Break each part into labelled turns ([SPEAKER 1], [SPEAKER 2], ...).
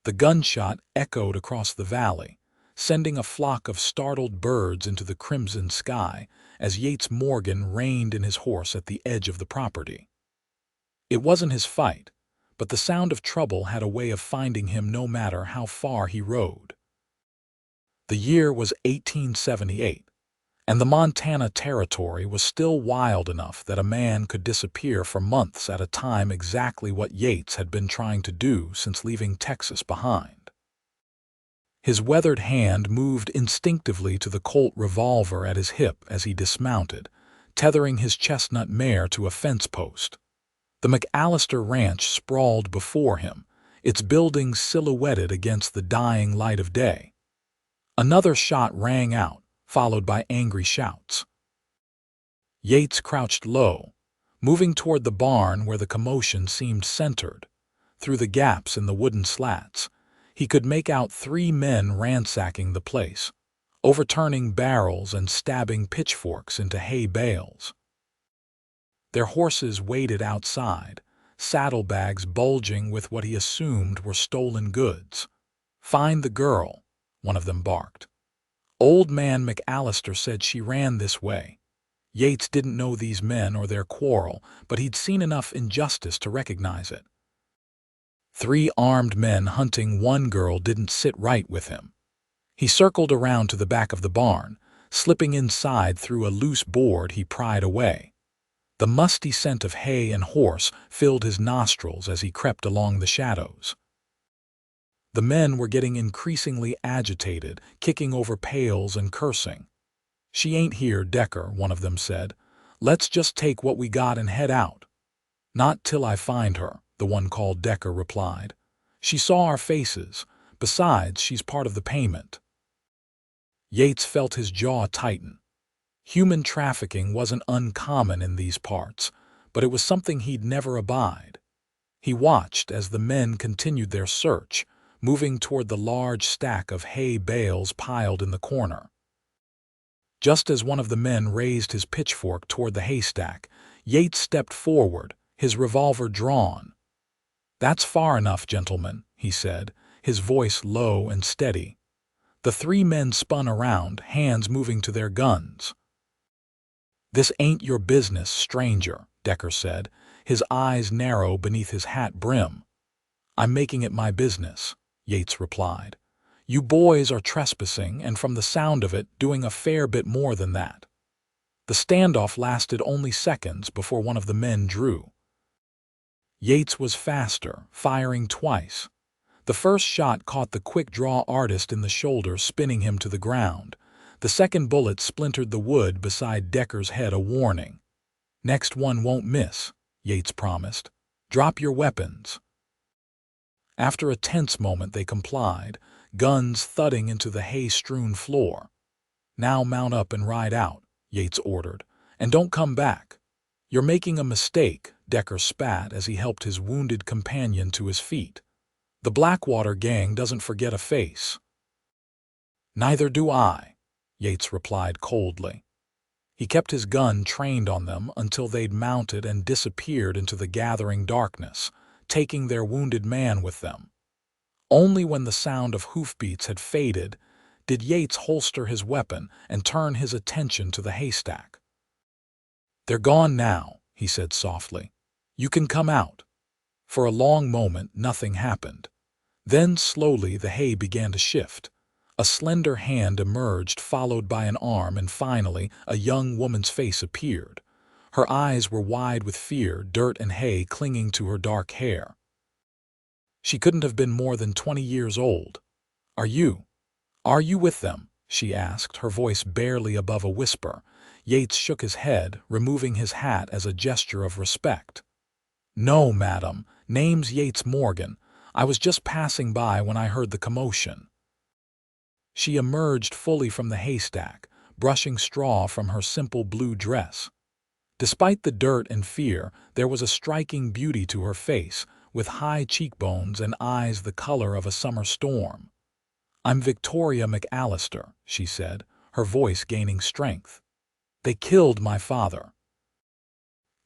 [SPEAKER 1] The gunshot echoed across the valley, sending a flock of startled birds into the crimson sky as Yates Morgan reined in his horse at the edge of the property. It wasn't his fight, but the sound of trouble had a way of finding him no matter how far he rode. The year was 1878, and the Montana Territory was still wild enough that a man could disappear for months at a time, exactly what Yates had been trying to do since leaving Texas behind. His weathered hand moved instinctively to the Colt revolver at his hip as he dismounted, tethering his chestnut mare to a fence post. The McAllister ranch sprawled before him, its buildings silhouetted against the dying light of day. Another shot rang out, followed by angry shouts. Yates crouched low, moving toward the barn where the commotion seemed centered. Through the gaps in the wooden slats, he could make out 3 men ransacking the place, overturning barrels and stabbing pitchforks into hay bales. Their horses waited outside, saddlebags bulging with what he assumed were stolen goods. "Find the girl," one of them barked. Old man McAllister said she ran this way. Yates didn't know these men or their quarrel, but he'd seen enough injustice to recognize it. 3 armed men hunting one girl didn't sit right with him. He circled around to the back of the barn, slipping inside through a loose board he pried away. The musty scent of hay and horse filled his nostrils as he crept along the shadows. The men were getting increasingly agitated, kicking over pails and cursing. "She ain't here, Decker," one of them said. "Let's just take what we got and head out." "Not till I find her," the one called Decker replied. "She saw our faces. Besides, she's part of the payment." Yates felt his jaw tighten. Human trafficking wasn't uncommon in these parts, but it was something he'd never abide. He watched as the men continued their search, moving toward the large stack of hay bales piled in the corner. Just as one of the men raised his pitchfork toward the haystack, Yates stepped forward, his revolver drawn. "That's far enough, gentlemen," he said, his voice low and steady. The 3 men spun around, hands moving to their guns. "This ain't your business, stranger," Decker said, his eyes narrow beneath his hat brim. "I'm making it my business," Yates replied. "You boys are trespassing and, from the sound of it, doing a fair bit more than that." The standoff lasted only seconds before one of the men drew. Yates was faster, firing twice. The first shot caught the quick-draw artist in the shoulder, spinning him to the ground. The second bullet splintered the wood beside Decker's head, a warning. "Next one won't miss," Yates promised. "Drop your weapons." After a tense moment they complied, guns thudding into the hay-strewn floor. "Now mount up and ride out," Yates ordered, "and don't come back." "You're making a mistake," Decker spat as he helped his wounded companion to his feet. "The Blackwater Gang doesn't forget a face." "Neither do I," Yates replied coldly. He kept his gun trained on them until they'd mounted and disappeared into the gathering darkness, taking their wounded man with them. Only when the sound of hoofbeats had faded did Yates holster his weapon and turn his attention to the haystack. "They're gone now," he said softly. "You can come out." For a long moment nothing happened. Then slowly the hay began to shift. A slender hand emerged, followed by an arm, and finally a young woman's face appeared. Her eyes were wide with fear, dirt and hay clinging to her dark hair. She couldn't have been more than 20 years old. Are you with them?" she asked, her voice barely above a whisper. Yates shook his head, removing his hat as a gesture of respect. "No, madam. Name's Yates Morgan. I was just passing by when I heard the commotion." She emerged fully from the haystack, brushing straw from her simple blue dress. Despite the dirt and fear, there was a striking beauty to her face, with high cheekbones and eyes the color of a summer storm. "I'm Victoria McAllister," she said, her voice gaining strength. "They killed my father.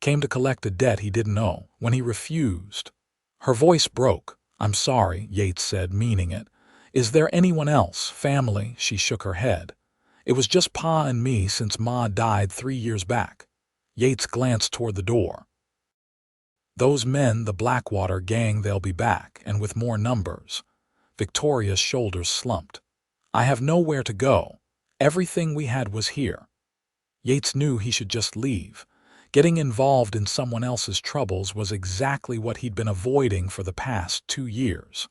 [SPEAKER 1] Came to collect a debt he didn't owe. When he refused." Her voice broke, "I'm sorry," Yates said, meaning it. "Is there anyone else? Family?" She shook her head. "It was just Pa and me since Ma died 3 years back." Yates glanced toward the door. "Those men, the Blackwater Gang, they'll be back, and with more numbers." Victoria's shoulders slumped. "I have nowhere to go. Everything we had was here." Yates knew he should just leave. Getting involved in someone else's troubles was exactly what he'd been avoiding for the past 2 years.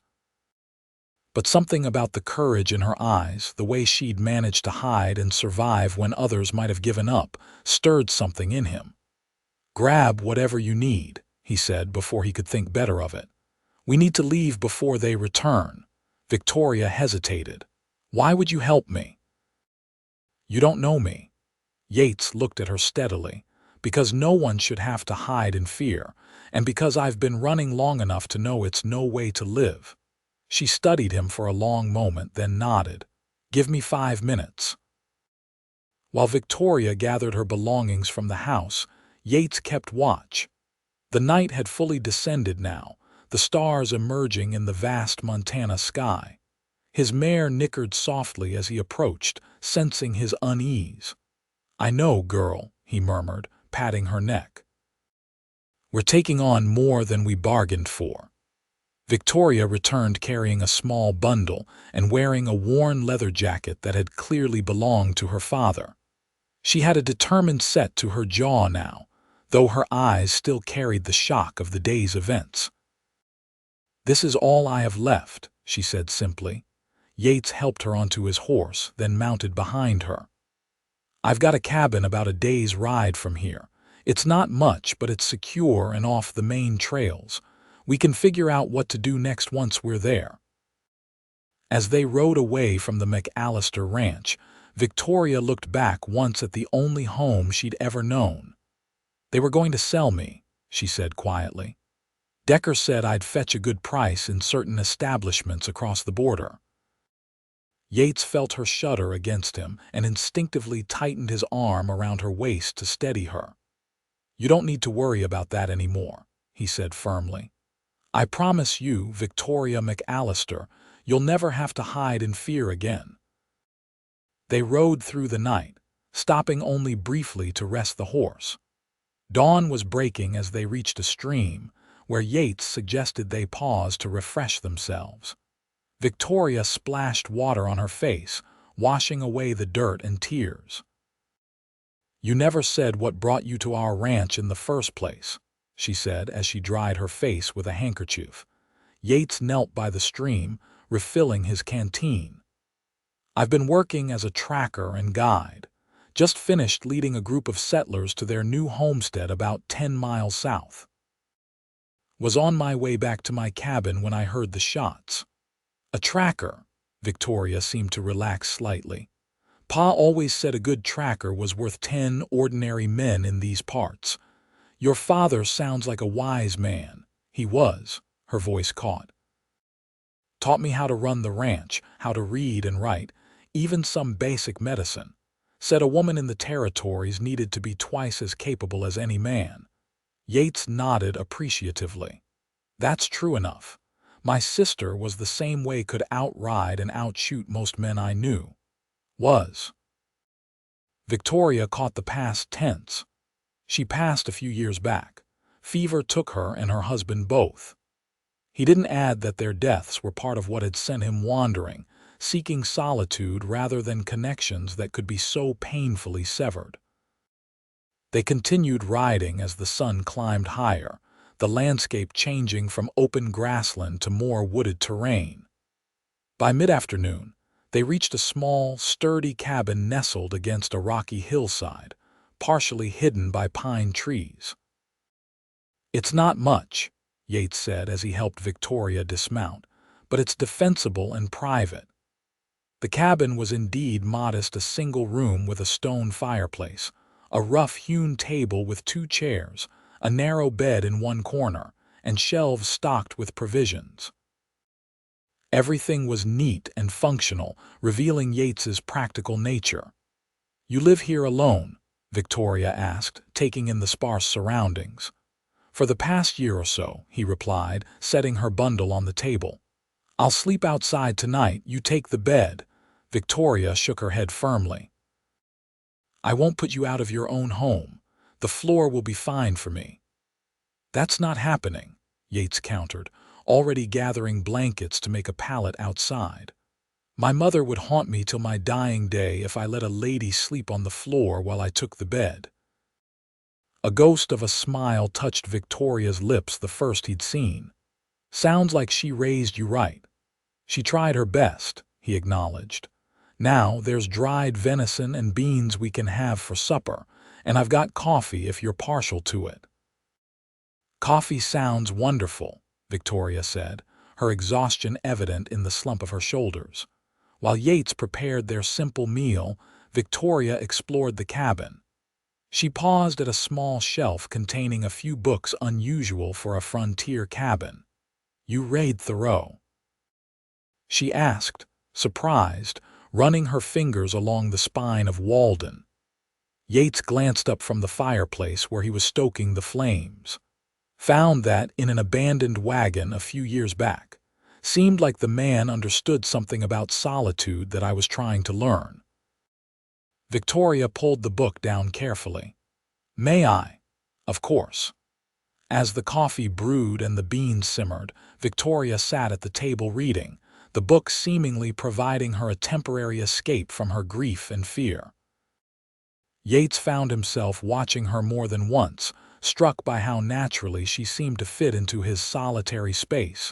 [SPEAKER 1] But something about the courage in her eyes, the way she'd managed to hide and survive when others might have given up, stirred something in him. "Grab whatever you need," he said before he could think better of it. "We need to leave before they return." Victoria hesitated. "Why would you help me?" "You don't know me." Yates looked at her steadily. "Because no one should have to hide in fear, and because I've been running long enough to know it's no way to live." She studied him for a long moment, then nodded. "Give me 5 minutes." While Victoria gathered her belongings from the house, Yates kept watch. The night had fully descended now, the stars emerging in the vast Montana sky. His mare nickered softly as he approached, sensing his unease. "I know, girl," he murmured, patting her neck. "We're taking on more than we bargained for." Victoria returned carrying a small bundle and wearing a worn leather jacket that had clearly belonged to her father. She had a determined set to her jaw now, though her eyes still carried the shock of the day's events. "This is all I have left," she said simply. Yates helped her onto his horse, then mounted behind her. "I've got a cabin about a day's ride from here. It's not much, but it's secure and off the main trails. We can figure out what to do next once we're there." As they rode away from the McAllister ranch, Victoria looked back once at the only home she'd ever known. "They were going to sell me," she said quietly. "Decker said I'd fetch a good price in certain establishments across the border." Yates felt her shudder against him and instinctively tightened his arm around her waist to steady her. "You don't need to worry about that anymore," he said firmly. "I promise you, Victoria McAllister, you'll never have to hide in fear again." They rode through the night, stopping only briefly to rest the horse. Dawn was breaking as they reached a stream, where Yates suggested they pause to refresh themselves. Victoria splashed water on her face, washing away the dirt and tears. "You never said what brought you to our ranch in the first place," she said as she dried her face with a handkerchief. Yates knelt by the stream, refilling his canteen. "I've been working as a tracker and guide. Just finished leading a group of settlers to their new homestead about 10 miles south. Was on my way back to my cabin when I heard the shots." "A tracker?" Victoria seemed to relax slightly. "Pa always said a good tracker was worth 10 ordinary men in these parts. Your father sounds like a wise man." "He was," her voice caught. "Taught me how to run the ranch, how to read and write, even some basic medicine. Said a woman in the territories needed to be twice as capable as any man." Yates nodded appreciatively. "That's true enough. My sister was the same way, could outride and outshoot most men I knew." "Was." Victoria caught the past tense. "She passed a few years back. Fever took her and her husband both." He didn't add that their deaths were part of what had sent him wandering, seeking solitude rather than connections that could be so painfully severed. They continued riding as the sun climbed higher, the landscape changing from open grassland to more wooded terrain. By mid-afternoon, they reached a small, sturdy cabin nestled against a rocky hillside, partially hidden by pine trees. "It's not much," Yates said as he helped Victoria dismount, "but it's defensible and private." The cabin was indeed modest, a single room with a stone fireplace, a rough-hewn table with 2 chairs, a narrow bed in one corner, and shelves stocked with provisions. Everything was neat and functional, revealing Yates's practical nature. "You live here alone?" Victoria asked, taking in the sparse surroundings. For the past year or so, he replied, setting her bundle on the table. I'll sleep outside tonight, you take the bed. Victoria shook her head firmly. I won't put you out of your own home. The floor will be fine for me. That's not happening, Yates countered, already gathering blankets to make a pallet outside. My mother would haunt me till my dying day if I let a lady sleep on the floor while I took the bed. A ghost of a smile touched Victoria's lips, the first he'd seen. Sounds like she raised you right. She tried her best, he acknowledged. Now there's dried venison and beans we can have for supper, and I've got coffee if you're partial to it. Coffee sounds wonderful, Victoria said, her exhaustion evident in the slump of her shoulders. While Yates prepared their simple meal, Victoria explored the cabin. She paused at a small shelf containing a few books unusual for a frontier cabin. You read Thoreau? She asked, surprised, running her fingers along the spine of Walden. Yates glanced up from the fireplace where he was stoking the flames. Found that in an abandoned wagon a few years back. Seemed like the man understood something about solitude that I was trying to learn. Victoria pulled the book down carefully. May I? Of course. As the coffee brewed and the beans simmered, Victoria sat at the table reading, the book seemingly providing her a temporary escape from her grief and fear. Yates found himself watching her more than once, struck by how naturally she seemed to fit into his solitary space.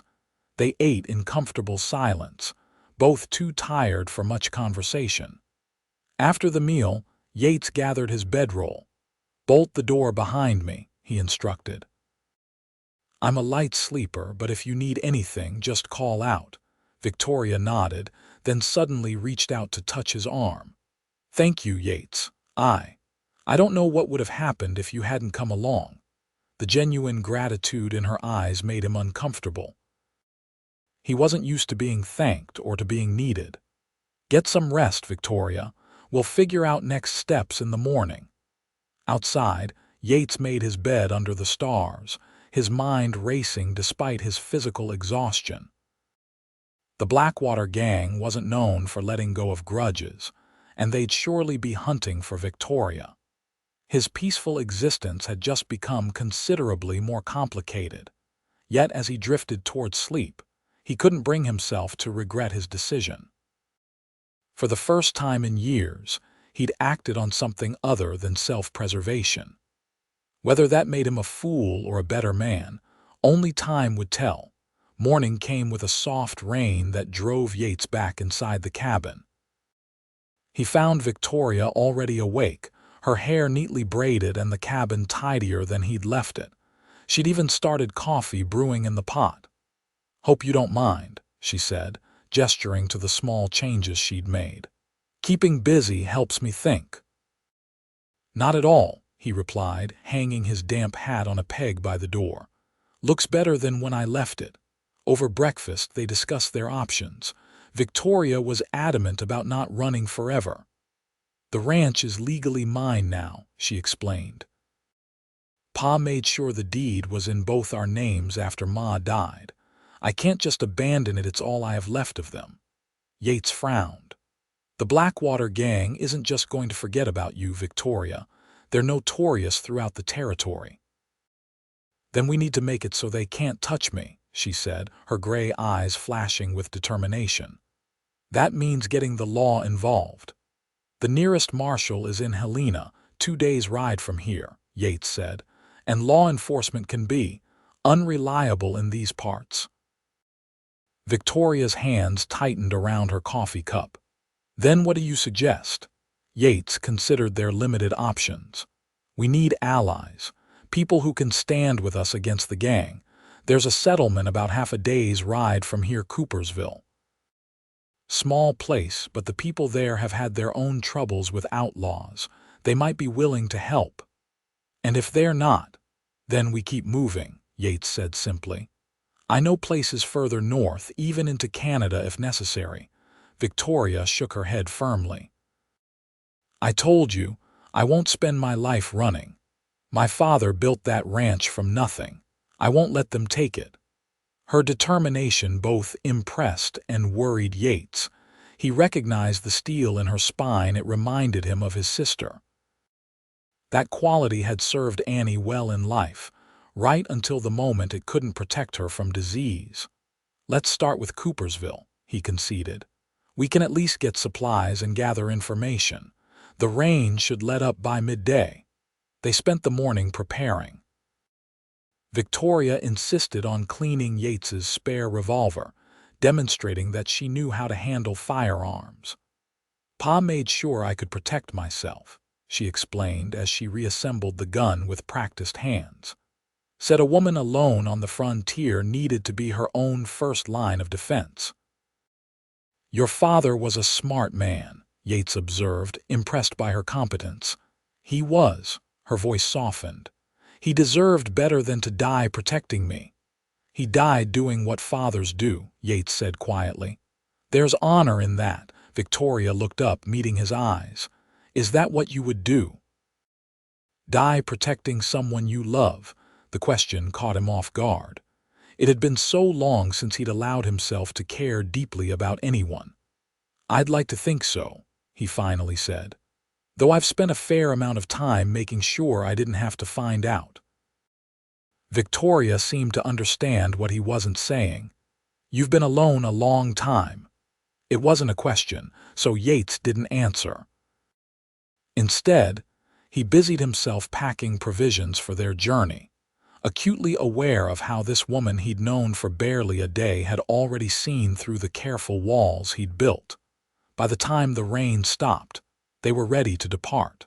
[SPEAKER 1] They ate in comfortable silence, both too tired for much conversation. After the meal, Yates gathered his bedroll. Bolt the door behind me, he instructed. I'm a light sleeper, but if you need anything, just call out. Victoria nodded, then suddenly reached out to touch his arm. Thank you, Yates. I don't know what would have happened if you hadn't come along. The genuine gratitude in her eyes made him uncomfortable. He wasn't used to being thanked or to being needed. Get some rest, Victoria. We'll figure out next steps in the morning. Outside, Yates made his bed under the stars, his mind racing despite his physical exhaustion. The Blackwater Gang wasn't known for letting go of grudges, and they'd surely be hunting for Victoria. His peaceful existence had just become considerably more complicated. Yet as he drifted toward sleep, he couldn't bring himself to regret his decision. For the first time in years, he'd acted on something other than self-preservation. Whether that made him a fool or a better man, only time would tell. Morning came with a soft rain that drove Yates back inside the cabin. He found Victoria already awake, her hair neatly braided and the cabin tidier than he'd left it. She'd even started coffee brewing in the pot. Hope you don't mind, she said, gesturing to the small changes she'd made. Keeping busy helps me think. Not at all, he replied, hanging his damp hat on a peg by the door. Looks better than when I left it. Over breakfast, they discussed their options. Victoria was adamant about not running forever. The ranch is legally mine now, she explained. Pa made sure the deed was in both our names after Ma died. I can't just abandon it, it's all I have left of them. Yates frowned. The Blackwater Gang isn't just going to forget about you, Victoria. They're notorious throughout the territory. Then we need to make it so they can't touch me, she said, her gray eyes flashing with determination. That means getting the law involved. The nearest marshal is in Helena, 2 days' ride from here, Yates said, and law enforcement can be unreliable in these parts. Victoria's hands tightened around her coffee cup. Then what do you suggest? Yates considered their limited options. We need allies, people who can stand with us against the gang. There's a settlement about half a day's ride from here, Coopersville. Small place, but the people there have had their own troubles with outlaws. They might be willing to help. And if they're not, then we keep moving, Yates said simply. I know places further north, even into Canada if necessary. Victoria shook her head firmly. I told you, I won't spend my life running. My father built that ranch from nothing. I won't let them take it." Her determination both impressed and worried Yates. He recognized the steel in her spine. It reminded him of his sister. That quality had served Annie well in life, right until the moment it couldn't protect her from disease. "Let's start with Coopersville," he conceded. "We can at least get supplies and gather information. The rain should let up by midday." They spent the morning preparing. Victoria insisted on cleaning Yates's spare revolver, demonstrating that she knew how to handle firearms. "Pa made sure I could protect myself," she explained as she reassembled the gun with practiced hands. "Said a woman alone on the frontier needed to be her own first line of defense." "Your father was a smart man," Yates observed, impressed by her competence. "He was." Her voice softened. "He deserved better than to die protecting me." "He died doing what fathers do," Yates said quietly. "There's honor in that." Victoria looked up, meeting his eyes. "Is that what you would do? Die protecting someone you love?" The question caught him off guard. It had been so long since he'd allowed himself to care deeply about anyone. "I'd like to think so," he finally said. "Though I've spent a fair amount of time making sure I didn't have to find out." Victoria seemed to understand what he wasn't saying. "You've been alone a long time." It wasn't a question, so Yates didn't answer. Instead, he busied himself packing provisions for their journey, acutely aware of how this woman he'd known for barely a day had already seen through the careful walls he'd built. By the time the rain stopped, they were ready to depart.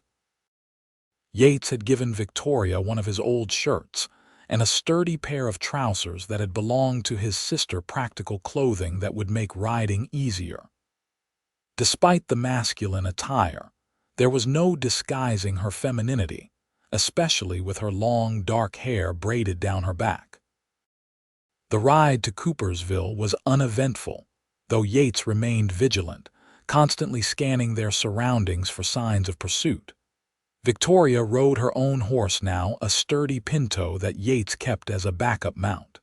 [SPEAKER 1] Yates had given Victoria one of his old shirts and a sturdy pair of trousers that had belonged to his sister, practical clothing that would make riding easier. Despite the masculine attire, there was no disguising her femininity, especially with her long, dark hair braided down her back. The ride to Coopersville was uneventful, though Yates remained vigilant, constantly scanning their surroundings for signs of pursuit. Victoria rode her own horse now, a sturdy pinto that Yates kept as a backup mount.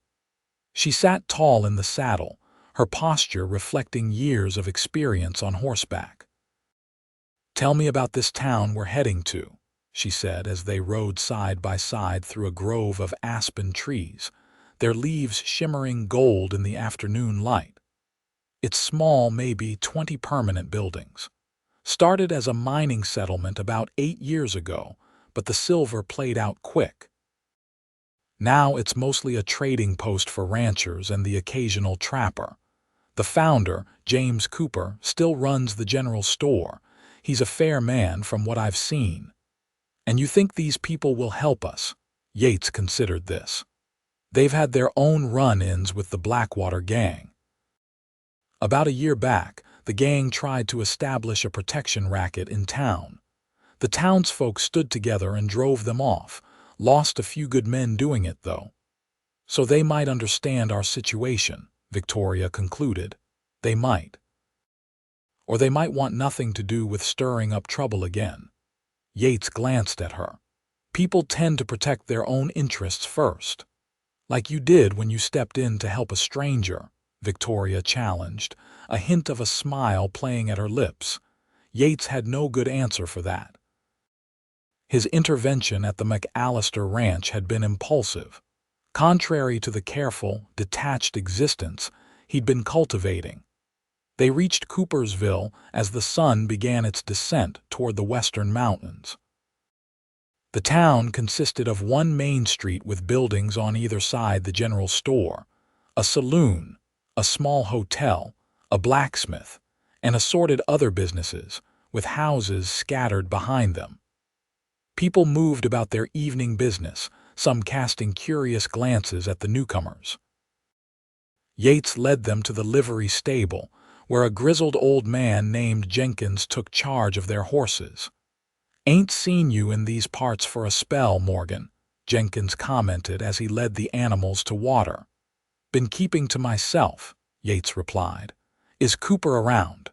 [SPEAKER 1] She sat tall in the saddle, her posture reflecting years of experience on horseback. "Tell me about this town we're heading to," she said as they rode side by side through a grove of aspen trees, their leaves shimmering gold in the afternoon light. "It's small, maybe 20 permanent buildings. Started as a mining settlement about 8 years ago, but the silver played out quick. Now it's mostly a trading post for ranchers and the occasional trapper. The founder, James Cooper, still runs the general store. He's a fair man from what I've seen." "And you think these people will help us?" Yates considered this. "They've had their own run-ins with the Blackwater Gang. About a year back, the gang tried to establish a protection racket in town. The townsfolk stood together and drove them off, lost a few good men doing it, though. So they might understand our situation," Victoria concluded. "They might. Or they might want nothing to do with stirring up trouble again." Yates glanced at her. "People tend to protect their own interests first." "Like you did when you stepped in to help a stranger," Victoria challenged, a hint of a smile playing at her lips. Yates had no good answer for that. His intervention at the McAllister ranch had been impulsive, contrary to the careful, detached existence he'd been cultivating. They reached Coopersville as the sun began its descent toward the western mountains. The town consisted of one main street with buildings on either side: the general store, a saloon, a small hotel, a blacksmith, and assorted other businesses, with houses scattered behind them. People moved about their evening business, some casting curious glances at the newcomers. Yates led them to the livery stable, where a grizzled old man named Jenkins took charge of their horses. "Ain't seen you in these parts for a spell, Morgan," Jenkins commented as he led the animals to water. "Been keeping to myself," Yates replied. "Is Cooper around?"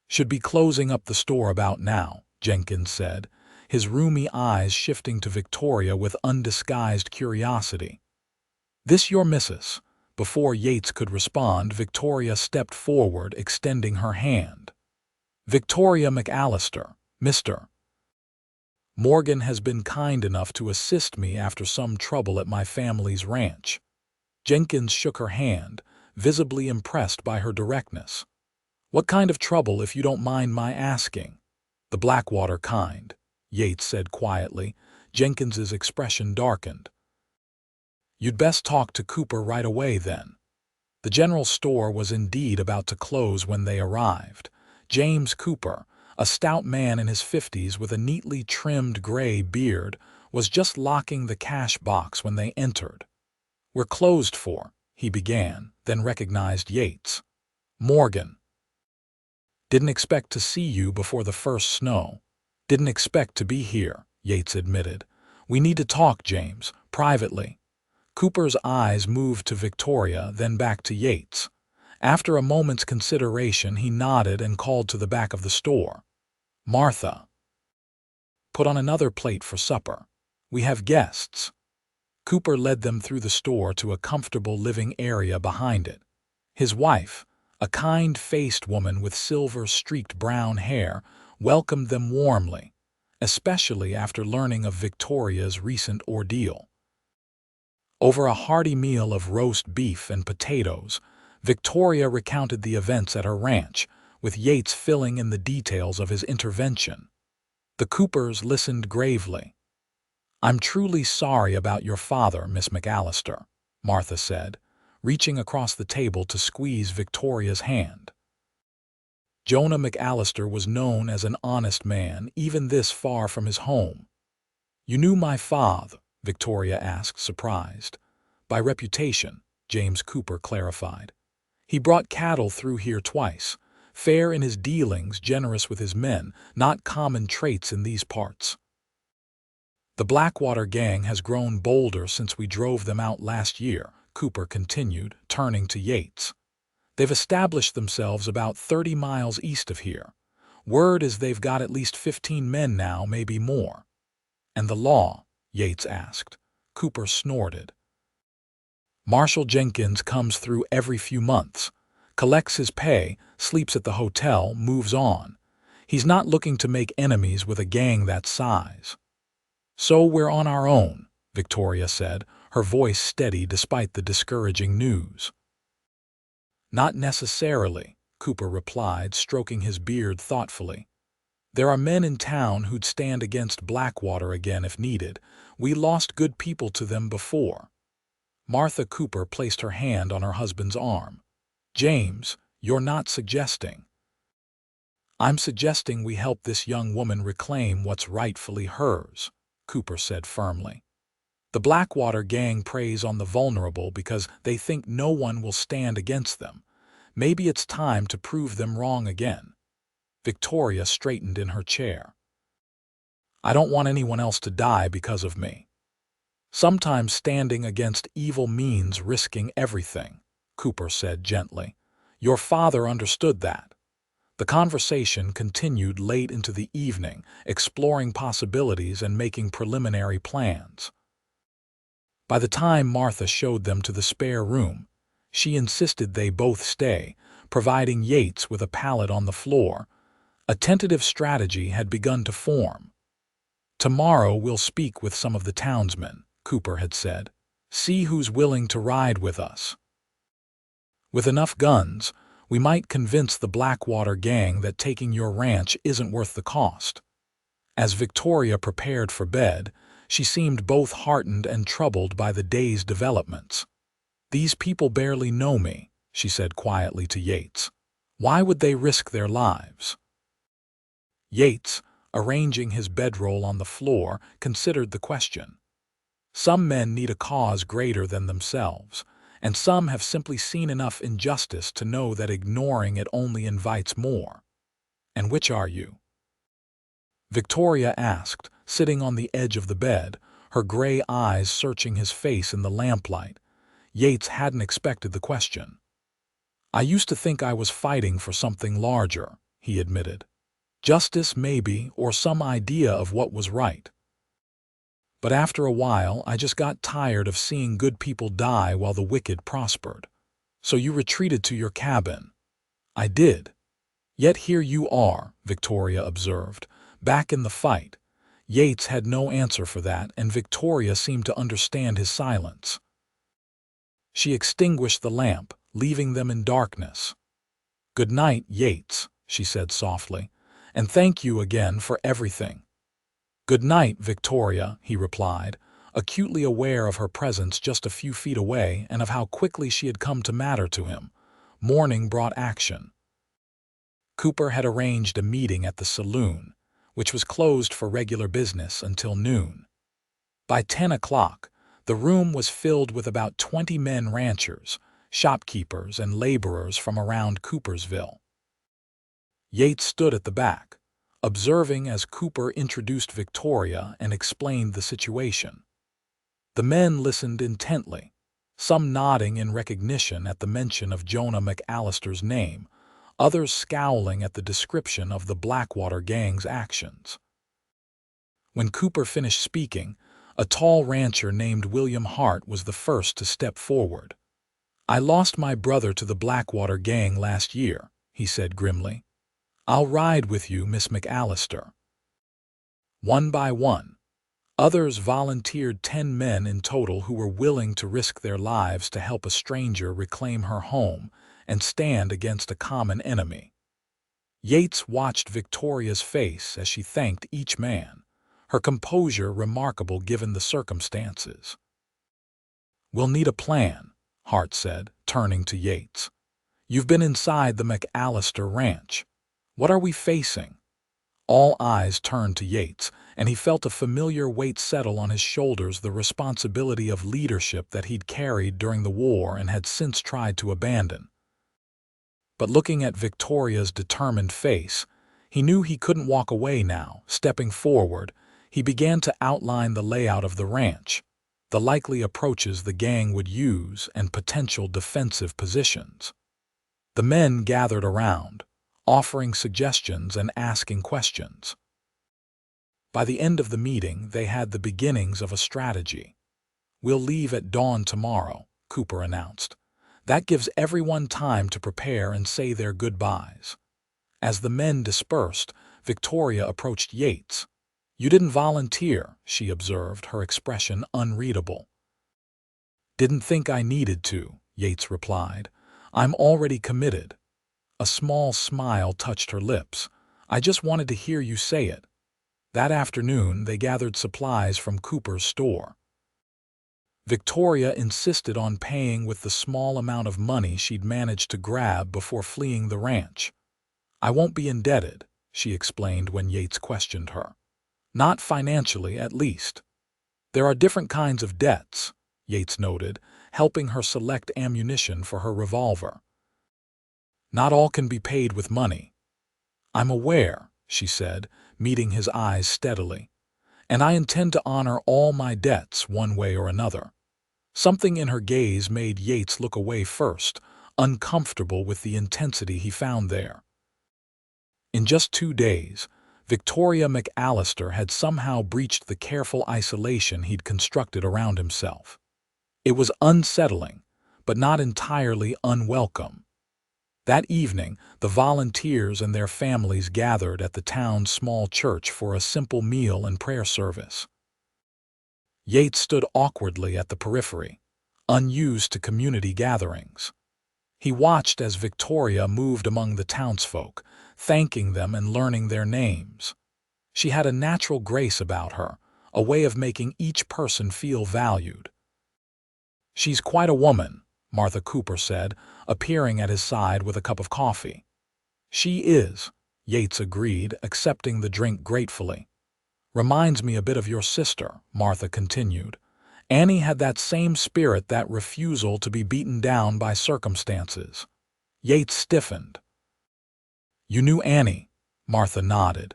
[SPEAKER 1] "Should be closing up the store about now," Jenkins said. his rheumy eyes shifting to Victoria with undisguised curiosity. "This your missus?" Before Yates could respond, Victoria stepped forward, extending her hand. "Victoria McAllister, Mr. Morgan has been kind enough to assist me after some trouble at my family's ranch." Jenkins shook her hand, visibly impressed by her directness. "What kind of trouble, if you don't mind my asking?" "The Blackwater kind," Yates said quietly. Jenkins's expression darkened. "You'd best talk to Cooper right away, then." The general store was indeed about to close when they arrived. James Cooper, a stout man in his 50s with a neatly trimmed gray beard, was just locking the cash box when they entered. "We're closed for," he began, then recognized Yates. "Morgan. Didn't expect to see you before the first snow." "Didn't expect to be here," Yates admitted. "We need to talk, James, privately." Cooper's eyes moved to Victoria, then back to Yates. After a moment's consideration, he nodded and called to the back of the store. "Martha, put on another plate for supper. We have guests." Cooper led them through the store to a comfortable living area behind it. His wife, a kind-faced woman with silver-streaked brown hair, welcomed them warmly, especially after learning of Victoria's recent ordeal. Over a hearty meal of roast beef and potatoes, Victoria recounted the events at her ranch, with Yates filling in the details of his intervention. The Coopers listened gravely. "I'm truly sorry about your father, Miss McAllister," Martha said, reaching across the table to squeeze Victoria's hand. Jonah McAllister was known as an honest man, even this far from his home. "You knew my father?" Victoria asked, surprised. "By reputation," James Cooper clarified. "He brought cattle through here twice. Fair in his dealings, generous with his men, not common traits in these parts. The Blackwater Gang has grown bolder since we drove them out last year," Cooper continued, turning to Yates. "They've established themselves about 30 miles east of here. Word is they've got at least 15 men now, maybe more." "And the law?" Yates asked. Cooper snorted. "Marshal Jenkins comes through every few months, collects his pay, sleeps at the hotel, moves on. He's not looking to make enemies with a gang that size." "So we're on our own," Victoria said, her voice steady despite the discouraging news. "Not necessarily," Cooper replied, stroking his beard thoughtfully. "There are men in town who'd stand against Blackwater again if needed. We lost good people to them before." Martha Cooper placed her hand on her husband's arm. "James, you're not suggesting—" "I'm suggesting we help this young woman reclaim what's rightfully hers," Cooper said firmly. "The Blackwater Gang preys on the vulnerable because they think no one will stand against them. Maybe it's time to prove them wrong again." Victoria straightened in her chair. "I don't want anyone else to die because of me." "Sometimes standing against evil means risking everything," Cooper said gently. "Your father understood that." The conversation continued late into the evening, exploring possibilities and making preliminary plans. By the time Martha showed them to the spare room, she insisted they both stay, providing Yates with a pallet on the floor. A tentative strategy had begun to form. "Tomorrow we'll speak with some of the townsmen," Cooper had said. "See who's willing to ride with us. With enough guns, we might convince the Blackwater Gang that taking your ranch isn't worth the cost." As Victoria prepared for bed, she seemed both heartened and troubled by the day's developments. "These people barely know me," she said quietly to Yates. "Why would they risk their lives?" Yates, arranging his bedroll on the floor, considered the question. "Some men need a cause greater than themselves, and some have simply seen enough injustice to know that ignoring it only invites more. And which are you?" Victoria asked, sitting on the edge of the bed, her gray eyes searching his face in the lamplight. Yates hadn't expected the question. "I used to think I was fighting for something larger," he admitted. Justice, maybe, or some idea of what was right. But after a while, I just got tired of seeing good people die while the wicked prospered. So you retreated to your cabin. I did. Yet here you are, Victoria observed, back in the fight. Yates had no answer for that, and Victoria seemed to understand his silence. She extinguished the lamp, leaving them in darkness. "Good night, Yates," she said softly, "and thank you again for everything." "Good night, Victoria," he replied, acutely aware of her presence just a few feet away and of how quickly she had come to matter to him. Morning brought action. Cooper had arranged a meeting at the saloon, which was closed for regular business until noon. By 10 o'clock, the room was filled with about 20 men ranchers, shopkeepers, and laborers from around Coopersville. Yates stood at the back, observing as Cooper introduced Victoria and explained the situation. The men listened intently, some nodding in recognition at the mention of Jonah McAllister's name, others scowling at the description of the Blackwater Gang's actions. When Cooper finished speaking, a tall rancher named William Hart was the first to step forward. "I lost my brother to the Blackwater Gang last year," he said grimly. "I'll ride with you, Miss McAllister." One by one, others volunteered, 10 men in total who were willing to risk their lives to help a stranger reclaim her home and stand against a common enemy. Yates watched Victoria's face as she thanked each man, her composure remarkable given the circumstances. "We'll need a plan," Hart said, turning to Yates. "You've been inside the McAllister ranch. What are we facing?" All eyes turned to Yates, and he felt a familiar weight settle on his shoulders, the responsibility of leadership that he'd carried during the war and had since tried to abandon. But looking at Victoria's determined face, he knew he couldn't walk away now. Stepping forward, he began to outline the layout of the ranch, the likely approaches the gang would use, and potential defensive positions. The men gathered around, offering suggestions and asking questions. By the end of the meeting, they had the beginnings of a strategy. "We'll leave at dawn tomorrow," Cooper announced. "That gives everyone time to prepare and say their goodbyes." As the men dispersed, Victoria approached Yates. "You didn't volunteer," she observed, her expression unreadable. "Didn't think I needed to," Yates replied. "I'm already committed." A small smile touched her lips. "I just wanted to hear you say it." That afternoon, they gathered supplies from Cooper's store. Victoria insisted on paying with the small amount of money she'd managed to grab before fleeing the ranch. "I won't be indebted," she explained when Yates questioned her. "Not financially, at least." "There are different kinds of debts," Yates noted, helping her select ammunition for her revolver. "Not all can be paid with money." "I'm aware," she said, meeting his eyes steadily. "And I intend to honor all my debts one way or another." Something in her gaze made Yates look away first, uncomfortable with the intensity he found there. In just 2 days, Victoria McAllister had somehow breached the careful isolation he'd constructed around himself. It was unsettling, but not entirely unwelcome. That evening, the volunteers and their families gathered at the town's small church for a simple meal and prayer service. Yates stood awkwardly at the periphery, unused to community gatherings. He watched as Victoria moved among the townsfolk, thanking them and learning their names. She had a natural grace about her, a way of making each person feel valued. "She's quite a woman," Martha Cooper said, appearing at his side with a cup of coffee. "She is," Yates agreed, accepting the drink gratefully. "Reminds me a bit of your sister," Martha continued. "Annie had that same spirit, that refusal to be beaten down by circumstances." Yates stiffened. "You knew Annie?" Martha nodded.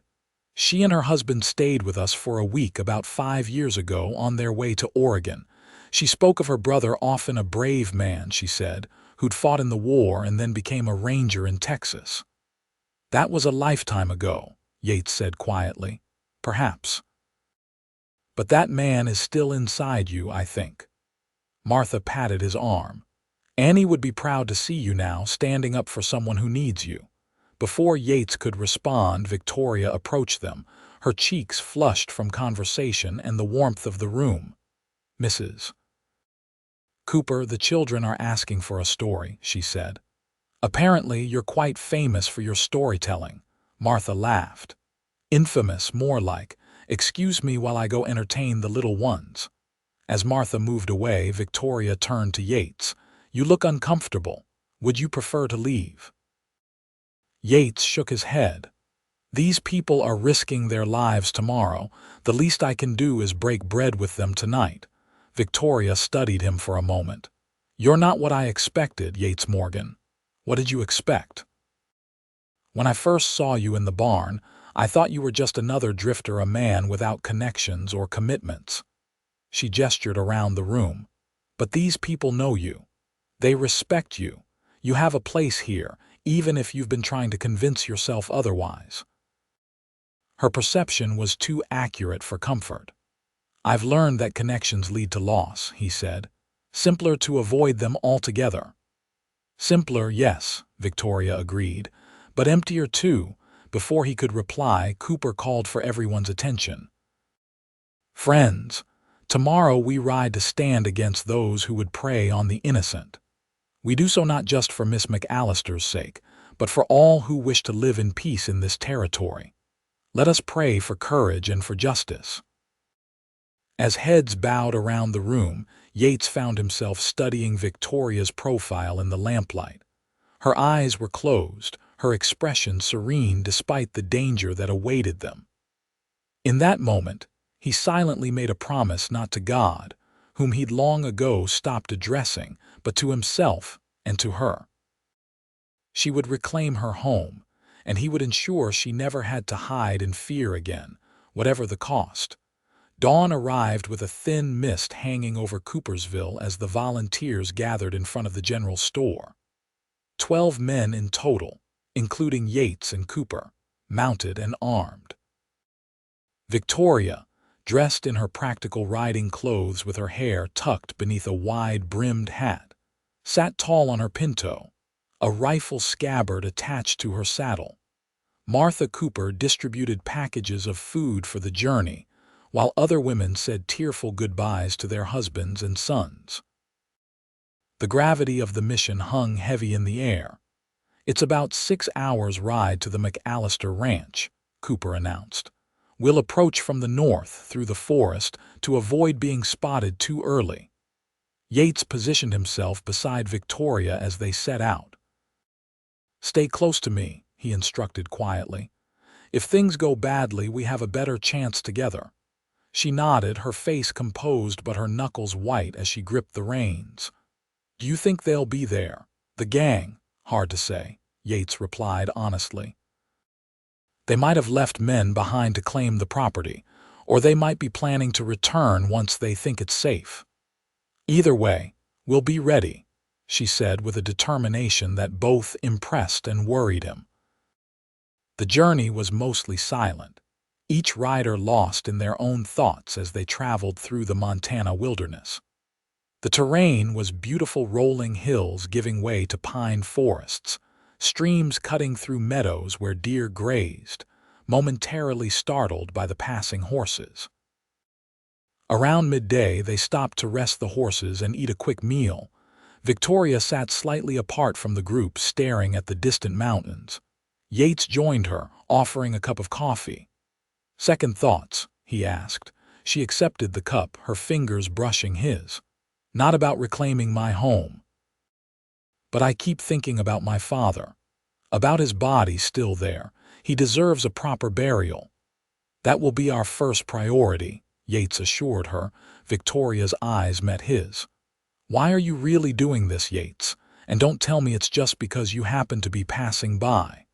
[SPEAKER 1] "She and her husband stayed with us for a week about 5 years ago on their way to Oregon. She spoke of her brother, often a brave man, she said, who'd fought in the war and then became a ranger in Texas." "That was a lifetime ago," Yates said quietly. Perhaps. But that man is still inside you, I think. Martha patted his arm. Annie would be proud to see you now, standing up for someone who needs you. Before Yates could respond, Victoria approached them, her cheeks flushed from conversation and the warmth of the room. Mrs. Cooper, the children are asking for a story, she said. Apparently, you're quite famous for your storytelling. Martha laughed. Infamous, more like. Excuse me while I go entertain the little ones. As Martha moved away, Victoria turned to Yates. You look uncomfortable. Would you prefer to leave? Yates shook his head. These people are risking their lives tomorrow. The least I can do is break bread with them tonight. Victoria studied him for a moment. You're not what I expected, Yates Morgan. What did you expect? When I first saw you in the barn, I thought you were just another drifter, a man without connections or commitments. She gestured around the room. But these people know you. They respect you. You have a place here, even if you've been trying to convince yourself otherwise. Her perception was too accurate for comfort. I've learned that connections lead to loss, he said. Simpler to avoid them altogether. Simpler, yes, Victoria agreed, but emptier too. Before he could reply, Cooper called for everyone's attention. Friends, tomorrow we ride to stand against those who would prey on the innocent. We do so not just for Miss McAllister's sake, but for all who wish to live in peace in this territory. Let us pray for courage and for justice. As heads bowed around the room, Yates found himself studying Victoria's profile in the lamplight. Her eyes were closed, her expression serene despite the danger that awaited them. In that moment, he silently made a promise not to God, whom he'd long ago stopped addressing, but to himself and to her. She would reclaim her home, and he would ensure she never had to hide in fear again, whatever the cost. Dawn arrived with a thin mist hanging over Coopersville as the volunteers gathered in front of the general store. 12 men in total, including Yates and Cooper, mounted and armed. Victoria, dressed in her practical riding clothes with her hair tucked beneath a wide-brimmed hat, sat tall on her pinto, a rifle scabbard attached to her saddle. Martha Cooper distributed packages of food for the journey, while other women said tearful goodbyes to their husbands and sons. The gravity of the mission hung heavy in the air. It's about 6 hours' ride to the McAllister Ranch, Cooper announced. We'll approach from the north through the forest to avoid being spotted too early. Yates positioned himself beside Victoria as they set out. Stay close to me, he instructed quietly. If things go badly, we have a better chance together. She nodded, her face composed but her knuckles white as she gripped the reins. Do you think they'll be there? The gang? Hard to say, Yates replied honestly. They might have left men behind to claim the property, or they might be planning to return once they think it's safe. Either way, we'll be ready, she said with a determination that both impressed and worried him. The journey was mostly silent, each rider lost in their own thoughts as they traveled through the Montana wilderness. The terrain was beautiful rolling hills giving way to pine forests, streams cutting through meadows where deer grazed, momentarily startled by the passing horses. Around midday, they stopped to rest the horses and eat a quick meal. Victoria sat slightly apart from the group, staring at the distant mountains. Yates joined her, offering a cup of coffee. Second thoughts, he asked. She accepted the cup, her fingers brushing his. Not about reclaiming my home. But I keep thinking about my father. About his body still there. He deserves a proper burial. That will be our first priority, Yates assured her. Victoria's eyes met his. Why are you really doing this, Yates? And don't tell me it's just because you happen to be passing by.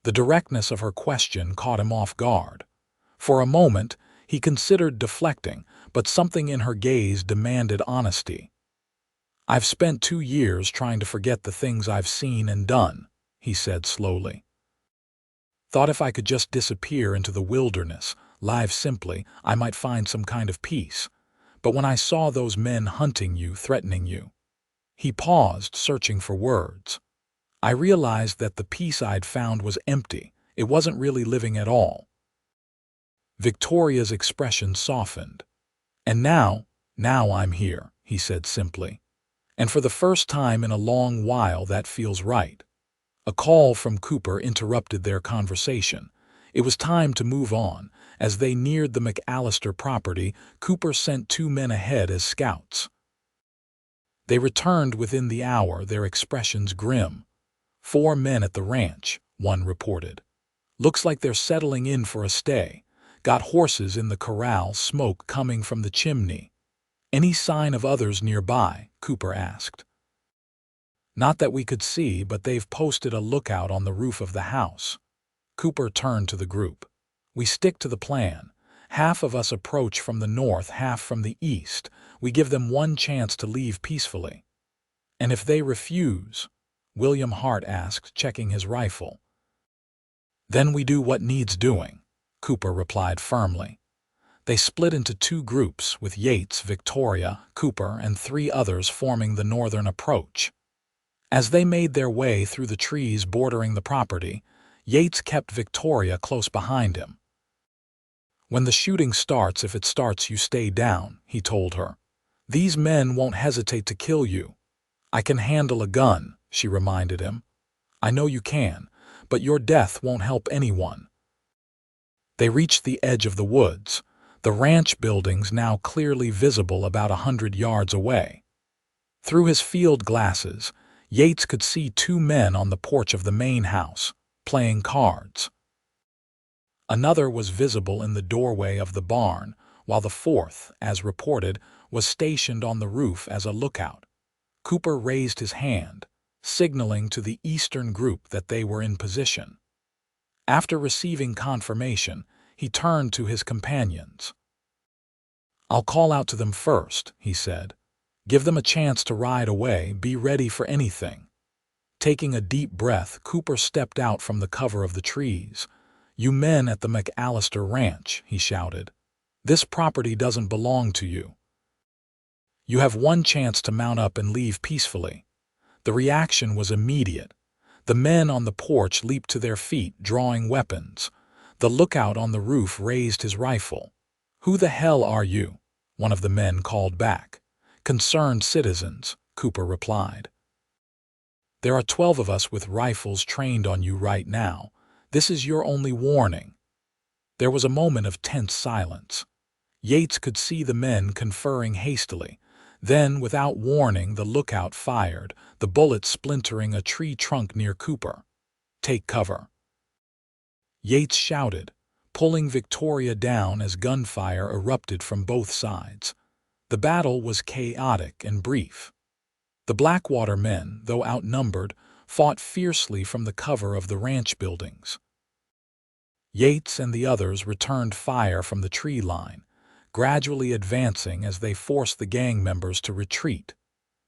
[SPEAKER 1] The directness of her question caught him off guard. For a moment, he considered deflecting, but something in her gaze demanded honesty. I've spent 2 years trying to forget the things I've seen and done, he said slowly. Thought if I could just disappear into the wilderness, live simply, I might find some kind of peace. But when I saw those men hunting you, threatening you—" He paused, searching for words. "I realized that the peace I'd found was empty. It wasn't really living at all." Victoria's expression softened. "And now I'm here," he said simply. "And for the first time in a long while that feels right." A call from Cooper interrupted their conversation. It was time to move on. As they neared the McAllister property, Cooper sent 2 men ahead as scouts. They returned within the hour, their expressions grim. "4 men at the ranch," one reported. "Looks like they're settling in for a stay. Got horses in the corral, smoke coming from the chimney." "Any sign of others nearby?" Cooper asked. "Not that we could see, but they've posted a lookout on the roof of the house." Cooper turned to the group. "We stick to the plan. Half of us approach from the north, half from the east. We give them one chance to leave peacefully." "And if they refuse?" William Hart asked, checking his rifle. "Then we do what needs doing," Cooper replied firmly. They split into 2 groups, with Yates, Victoria, Cooper, and 3 others forming the northern approach. As they made their way through the trees bordering the property, Yates kept Victoria close behind him. "When the shooting starts, if it starts, you stay down," he told her. "These men won't hesitate to kill you." "I can handle a gun," she reminded him. "I know you can, but your death won't help anyone." They reached the edge of the woods, the ranch buildings now clearly visible about 100 yards away. Through his field glasses, Yates could see 2 men on the porch of the main house, playing cards. Another was visible in the doorway of the barn, while the 4th, as reported, was stationed on the roof as a lookout. Cooper raised his hand, signaling to the eastern group that they were in position. After receiving confirmation, he turned to his companions. "I'll call out to them first," he said. "Give them a chance to ride away, be ready for anything." Taking a deep breath, Cooper stepped out from the cover of the trees. "You men at the McAllister ranch," he shouted. "This property doesn't belong to you. You have one chance to mount up and leave peacefully." The reaction was immediate. The men on the porch leaped to their feet, drawing weapons. The lookout on the roof raised his rifle. "Who the hell are you?" one of the men called back. "Concerned citizens," Cooper replied. "There are 12 of us with rifles trained on you right now. This is your only warning." There was a moment of tense silence. Yates could see the men conferring hastily. Then, without warning, the lookout fired, the bullet splintering a tree trunk near Cooper. "Take cover," Yates shouted, pulling Victoria down as gunfire erupted from both sides. The battle was chaotic and brief. The Blackwater men, though outnumbered, fought fiercely from the cover of the ranch buildings. Yates and the others returned fire from the tree line, gradually advancing as they forced the gang members to retreat.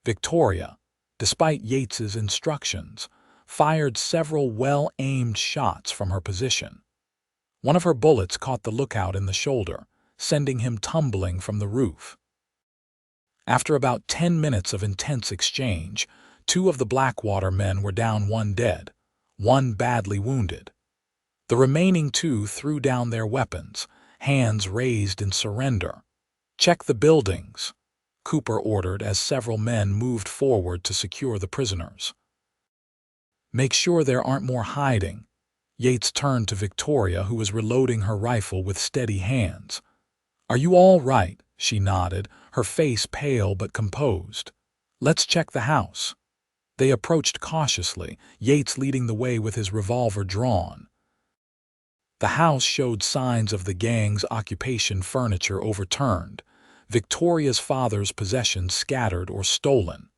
[SPEAKER 1] Victoria, despite Yates's instructions, fired several well-aimed shots from her position. One of her bullets caught the lookout in the shoulder, sending him tumbling from the roof. After about 10 minutes of intense exchange, 2 of the Blackwater men were down, 1 dead, 1 badly wounded. The remaining 2 threw down their weapons, hands raised in surrender. "Check the buildings," Cooper ordered as several men moved forward to secure the prisoners. "Make sure there aren't more hiding." Yates turned to Victoria, who was reloading her rifle with steady hands. "Are you all right?" She nodded, her face pale but composed. "Let's check the house." They approached cautiously, Yates leading the way with his revolver drawn. The house showed signs of the gang's occupation, furniture overturned, Victoria's father's possessions scattered or stolen.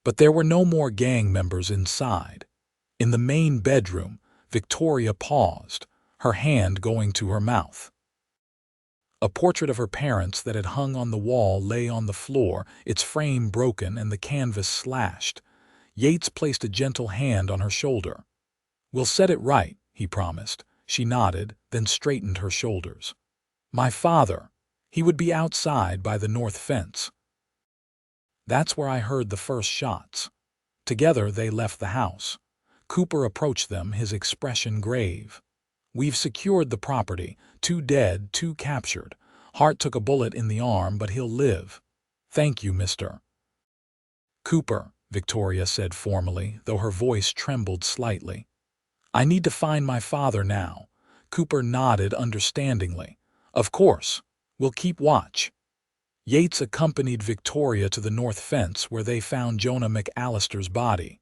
[SPEAKER 1] But there were no more gang members inside. In the main bedroom, Victoria paused, her hand going to her mouth. A portrait of her parents that had hung on the wall lay on the floor, its frame broken and the canvas slashed. Yates placed a gentle hand on her shoulder. "We'll set it right," he promised, She nodded, then straightened her shoulders. My father. He would be outside by the north fence. That's where I heard the first shots. Together they left the house. Cooper approached them, his expression grave. We've secured the property. 2 dead, 2 captured. Hart took a bullet in the arm, but he'll live. Thank you, Mr. Cooper, Victoria said formally, though her voice trembled slightly. I need to find my father now. Cooper nodded understandingly. Of course. We'll keep watch. Yates accompanied Victoria to the north fence where they found Jonah McAllister's body.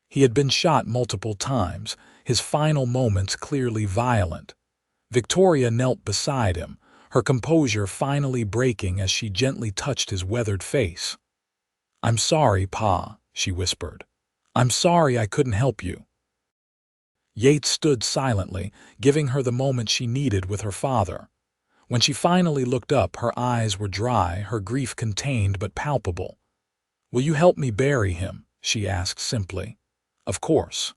[SPEAKER 1] He had been shot multiple times, his final moments clearly violent. Victoria knelt beside him, her composure finally breaking as she gently touched his weathered face. I'm sorry, Pa, she whispered. I'm sorry I couldn't help you. Yates stood silently, giving her the moment she needed with her father. When she finally looked up, her eyes were dry, her grief contained but palpable. Will you help me bury him? She asked simply. Of course.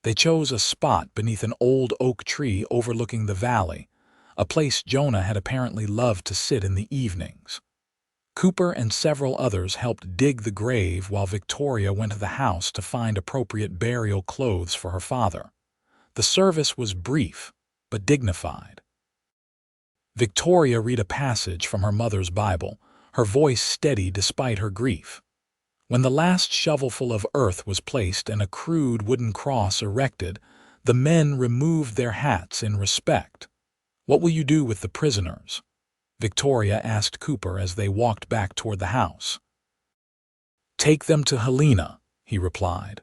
[SPEAKER 1] They chose a spot beneath an old oak tree overlooking the valley, a place Jonah had apparently loved to sit in the evenings. Cooper and several others helped dig the grave while Victoria went to the house to find appropriate burial clothes for her father. The service was brief, but dignified. Victoria read a passage from her mother's Bible, her voice steady despite her grief. When the last shovelful of earth was placed and a crude wooden cross erected, the men removed their hats in respect. What will you do with the prisoners? Victoria asked Cooper as they walked back toward the house. Take them to Helena, he replied.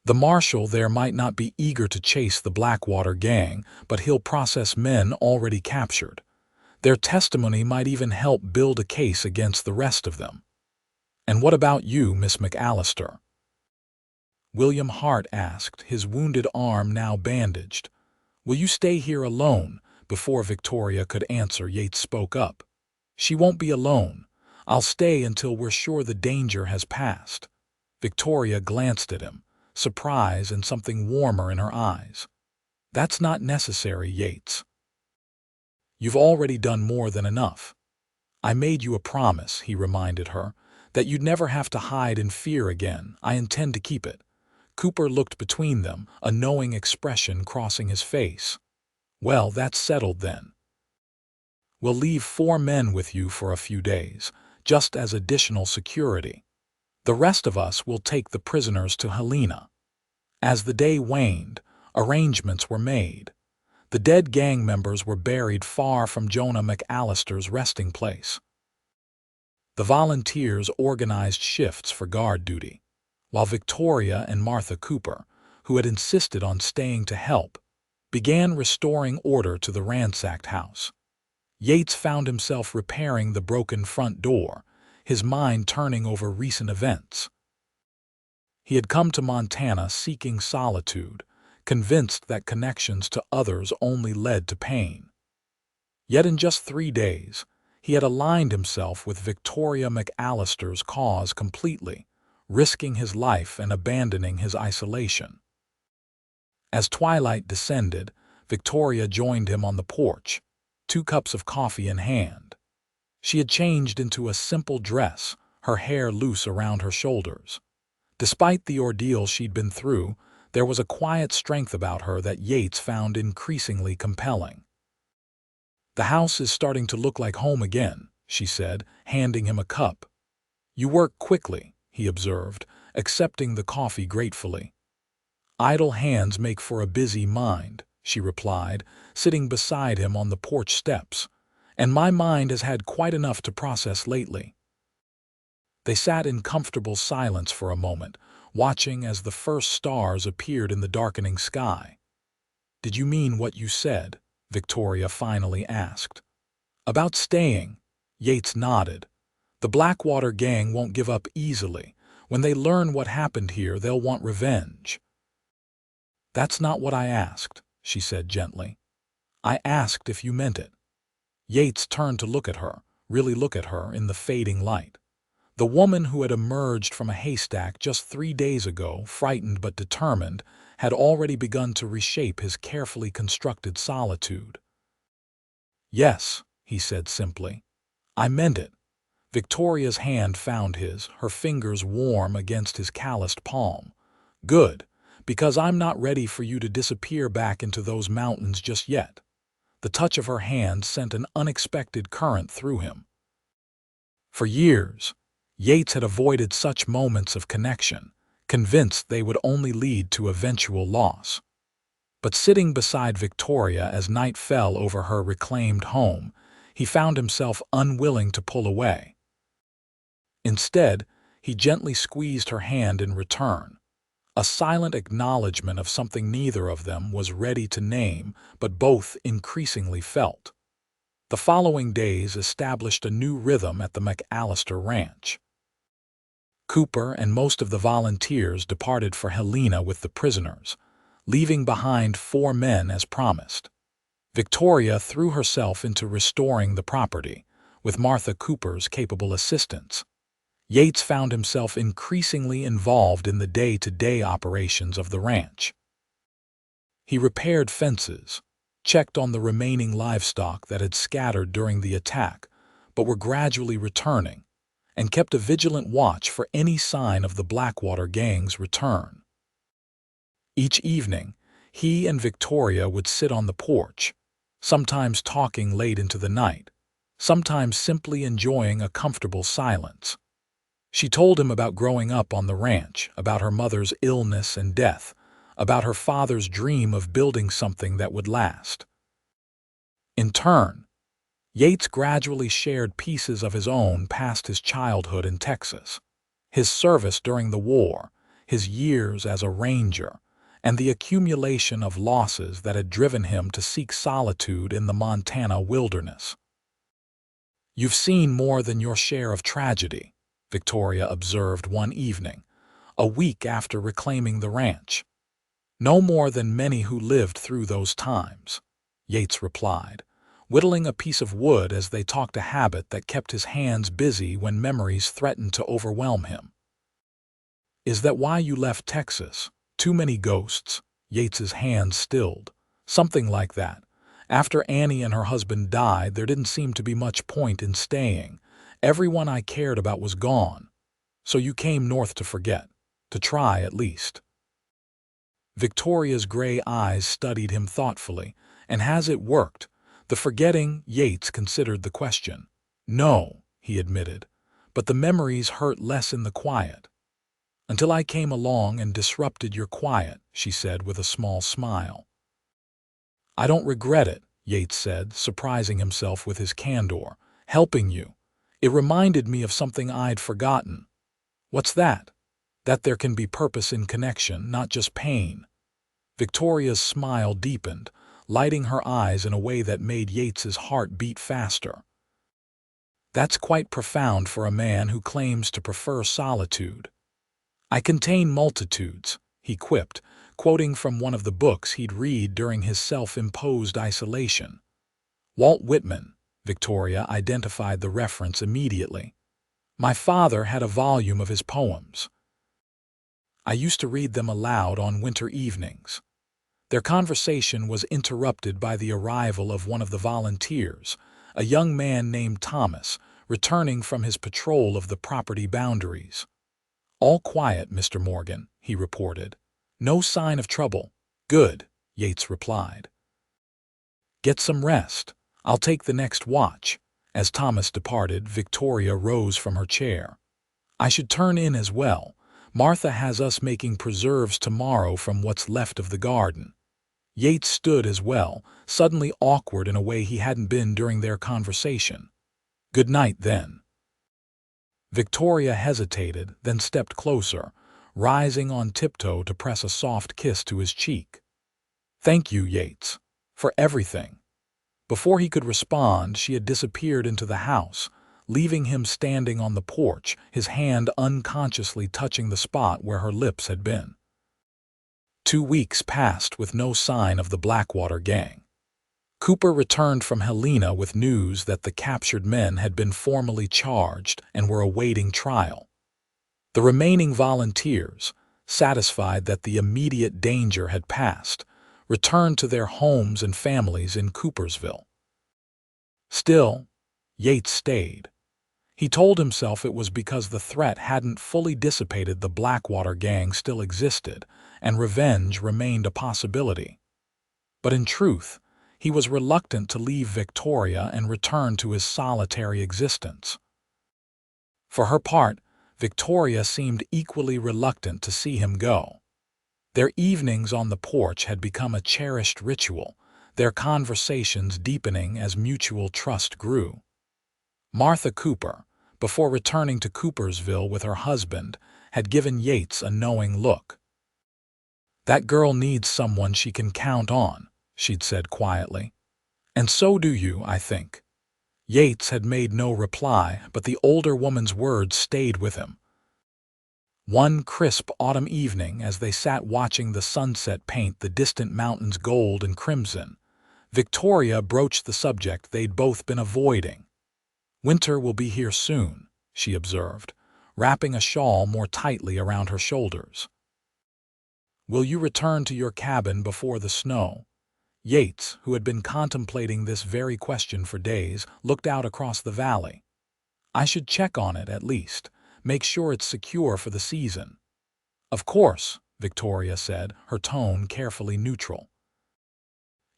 [SPEAKER 1] The marshal there might not be eager to chase the Blackwater Gang, but he'll process men already captured. Their testimony might even help build a case against the rest of them. And what about you, Miss McAllister? William Hart asked, his wounded arm now bandaged. Will you stay here alone? Before Victoria could answer, Yates spoke up. She won't be alone. I'll stay until we're sure the danger has passed. Victoria glanced at him, surprise and something warmer in her eyes. That's not necessary, Yates. You've already done more than enough. I made you a promise, he reminded her, that you'd never have to hide in fear again. I intend to keep it. Cooper looked between them, a knowing expression crossing his face. Well, that's settled then. We'll leave 4 men with you for a few days, just as additional security. The rest of us will take the prisoners to Helena. As the day waned, arrangements were made. The dead gang members were buried far from Jonah McAllister's resting place. The volunteers organized shifts for guard duty, while Victoria and Martha Cooper, who had insisted on staying to help, began restoring order to the ransacked house. Yates found himself repairing the broken front door, his mind turning over recent events. He had come to Montana seeking solitude, convinced that connections to others only led to pain. Yet in just 3 days, he had aligned himself with Victoria McAllister's cause completely, risking his life and abandoning his isolation. As twilight descended, Victoria joined him on the porch, 2 cups of coffee in hand. She had changed into a simple dress, her hair loose around her shoulders. Despite the ordeal she'd been through, there was a quiet strength about her that Yates found increasingly compelling. The house is starting to look like home again, she said, handing him a cup. You work quickly, he observed, accepting the coffee gratefully. Idle hands make for a busy mind, she replied, sitting beside him on the porch steps, and my mind has had quite enough to process lately. They sat in comfortable silence for a moment, watching as the first stars appeared in the darkening sky. Did you mean what you said? Victoria finally asked. About staying, Yates nodded. The Blackwater Gang won't give up easily. When they learn what happened here, they'll want revenge. That's not what I asked, she said gently. I asked if you meant it. Yates turned to look at her, really look at her in the fading light. The woman who had emerged from a haystack just 3 days ago, frightened but determined, had already begun to reshape his carefully constructed solitude. "Yes," he said simply. "I meant it." Victoria's hand found his, her fingers warm against his calloused palm. "Good, because I'm not ready for you to disappear back into those mountains just yet." The touch of her hand sent an unexpected current through him. For years, Yates had avoided such moments of connection, convinced they would only lead to eventual loss. But sitting beside Victoria as night fell over her reclaimed home, he found himself unwilling to pull away. Instead, he gently squeezed her hand in return, a silent acknowledgement of something neither of them was ready to name, but both increasingly felt. The following days established a new rhythm at the McAllister ranch. Cooper and most of the volunteers departed for Helena with the prisoners, leaving behind 4 men as promised. Victoria threw herself into restoring the property, with Martha Cooper's capable assistance. Yates found himself increasingly involved in the day-to-day operations of the ranch. He repaired fences, checked on the remaining livestock that had scattered during the attack but were gradually returning, and kept a vigilant watch for any sign of the Blackwater Gang's return. Each evening, he and Victoria would sit on the porch, sometimes talking late into the night, sometimes simply enjoying a comfortable silence. She told him about growing up on the ranch, about her mother's illness and death, about her father's dream of building something that would last. In turn, Yates gradually shared pieces of his own past, his childhood in Texas, his service during the war, his years as a ranger, and the accumulation of losses that had driven him to seek solitude in the Montana wilderness. "You've seen more than your share of tragedy," Victoria observed one evening, a week after reclaiming the ranch. "No more than many who lived through those times," Yates replied, whittling a piece of wood as they talked, a habit that kept his hands busy when memories threatened to overwhelm him. "Is that why you left Texas? Too many ghosts?" Yates's hands stilled. "Something like that. After Annie and her husband died, there didn't seem to be much point in staying. Everyone I cared about was gone. So you came north to forget. To try, at least." Victoria's gray eyes studied him thoughtfully. "And has it worked? The forgetting?" Yates considered the question. "No," he admitted, "but the memories hurt less in the quiet." "Until I came along and disrupted your quiet," she said with a small smile. "I don't regret it," Yates said, surprising himself with his candor. "Helping you. It reminded me of something I'd forgotten." "What's that?" "That there can be purpose in connection, not just pain." Victoria's smile deepened, lighting her eyes in a way that made Yates's heart beat faster. "That's quite profound for a man who claims to prefer solitude." "I contain multitudes," he quipped, quoting from one of the books he'd read during his self-imposed isolation. Walt Whitman. Victoria identified the reference immediately. "My father had a volume of his poems. I used to read them aloud on winter evenings." Their conversation was interrupted by the arrival of one of the volunteers, a young man named Thomas, returning from his patrol of the property boundaries. "All quiet, Mr. Morgan," he reported. "No sign of trouble." "Good," Yates replied. "Get some rest. I'll take the next watch." As Thomas departed, Victoria rose from her chair. "I should turn in as well. Martha has us making preserves tomorrow from what's left of the garden." Yates stood as well, suddenly awkward in a way he hadn't been during their conversation. "Good night, then." Victoria hesitated, then stepped closer, rising on tiptoe to press a soft kiss to his cheek. "Thank you, Yates, for everything." Before he could respond, she had disappeared into the house, leaving him standing on the porch, his hand unconsciously touching the spot where her lips had been. 2 weeks passed with no sign of the Blackwater Gang. Cooper returned from Helena with news that the captured men had been formally charged and were awaiting trial. The remaining volunteers, satisfied that the immediate danger had passed, returned to their homes and families in Coopersville. Still, Yates stayed. He told himself it was because the threat hadn't fully dissipated. The Blackwater Gang still existed, and revenge remained a possibility. But in truth, he was reluctant to leave Victoria and return to his solitary existence. For her part, Victoria seemed equally reluctant to see him go. Their evenings on the porch had become a cherished ritual, their conversations deepening as mutual trust grew. Martha Cooper, before returning to Coopersville with her husband, had given Yates a knowing look. "That girl needs someone she can count on," she'd said quietly. "And so do you, I think." Yates had made no reply, but the older woman's words stayed with him. One crisp autumn evening, as they sat watching the sunset paint the distant mountains gold and crimson, Victoria broached the subject they'd both been avoiding. "Winter will be here soon," she observed, wrapping a shawl more tightly around her shoulders. "Will you return to your cabin before the snow?" Yates, who had been contemplating this very question for days, looked out across the valley. "I should check on it, at least, make sure it's secure for the season." "Of course," Victoria said, her tone carefully neutral.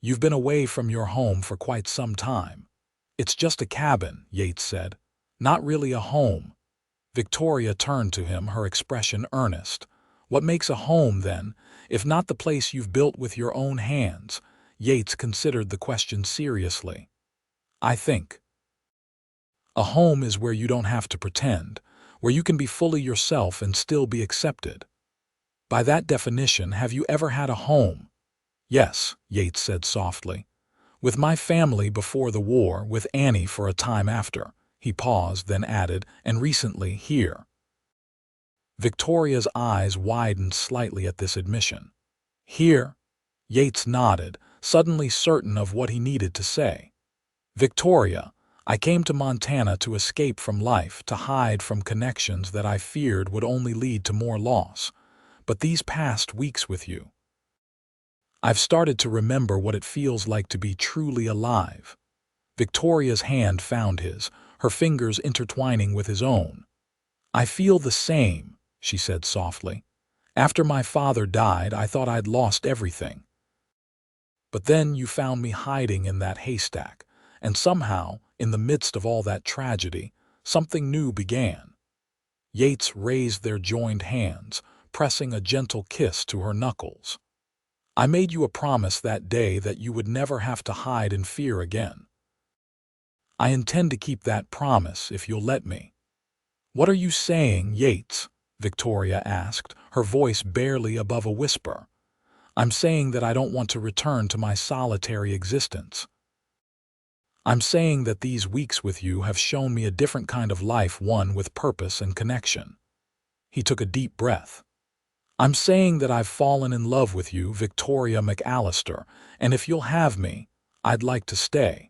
[SPEAKER 1] "You've been away from your home for quite some time." "It's just a cabin," Yates said. "Not really a home." Victoria turned to him, her expression earnest. "What makes a home, then, if not the place you've built with your own hands?" Yates considered the question seriously. "I think a home is where you don't have to pretend, where you can be fully yourself and still be accepted." "By that definition, have you ever had a home?" "Yes," Yates said softly. "With my family before the war, with Annie for a time after." He paused, then added, "and recently here." Victoria's eyes widened slightly at this admission. "Here?" Yates nodded, suddenly certain of what he needed to say. "Victoria, I came to Montana to escape from life, to hide from connections that I feared would only lead to more loss. But these past weeks with you, I've started to remember what it feels like to be truly alive." Victoria's hand found his, her fingers intertwining with his own. "I feel the same," she said softly. "After my father died, I thought I'd lost everything. But then you found me hiding in that haystack, and somehow, in the midst of all that tragedy, something new began." Yates raised their joined hands, pressing a gentle kiss to her knuckles. "I made you a promise that day that you would never have to hide in fear again. I intend to keep that promise if you'll let me." "What are you saying, Yates?" Victoria asked, her voice barely above a whisper. "I'm saying that I don't want to return to my solitary existence. I'm saying that these weeks with you have shown me a different kind of life, one with purpose and connection." He took a deep breath. "I'm saying that I've fallen in love with you, Victoria McAllister, and if you'll have me, I'd like to stay."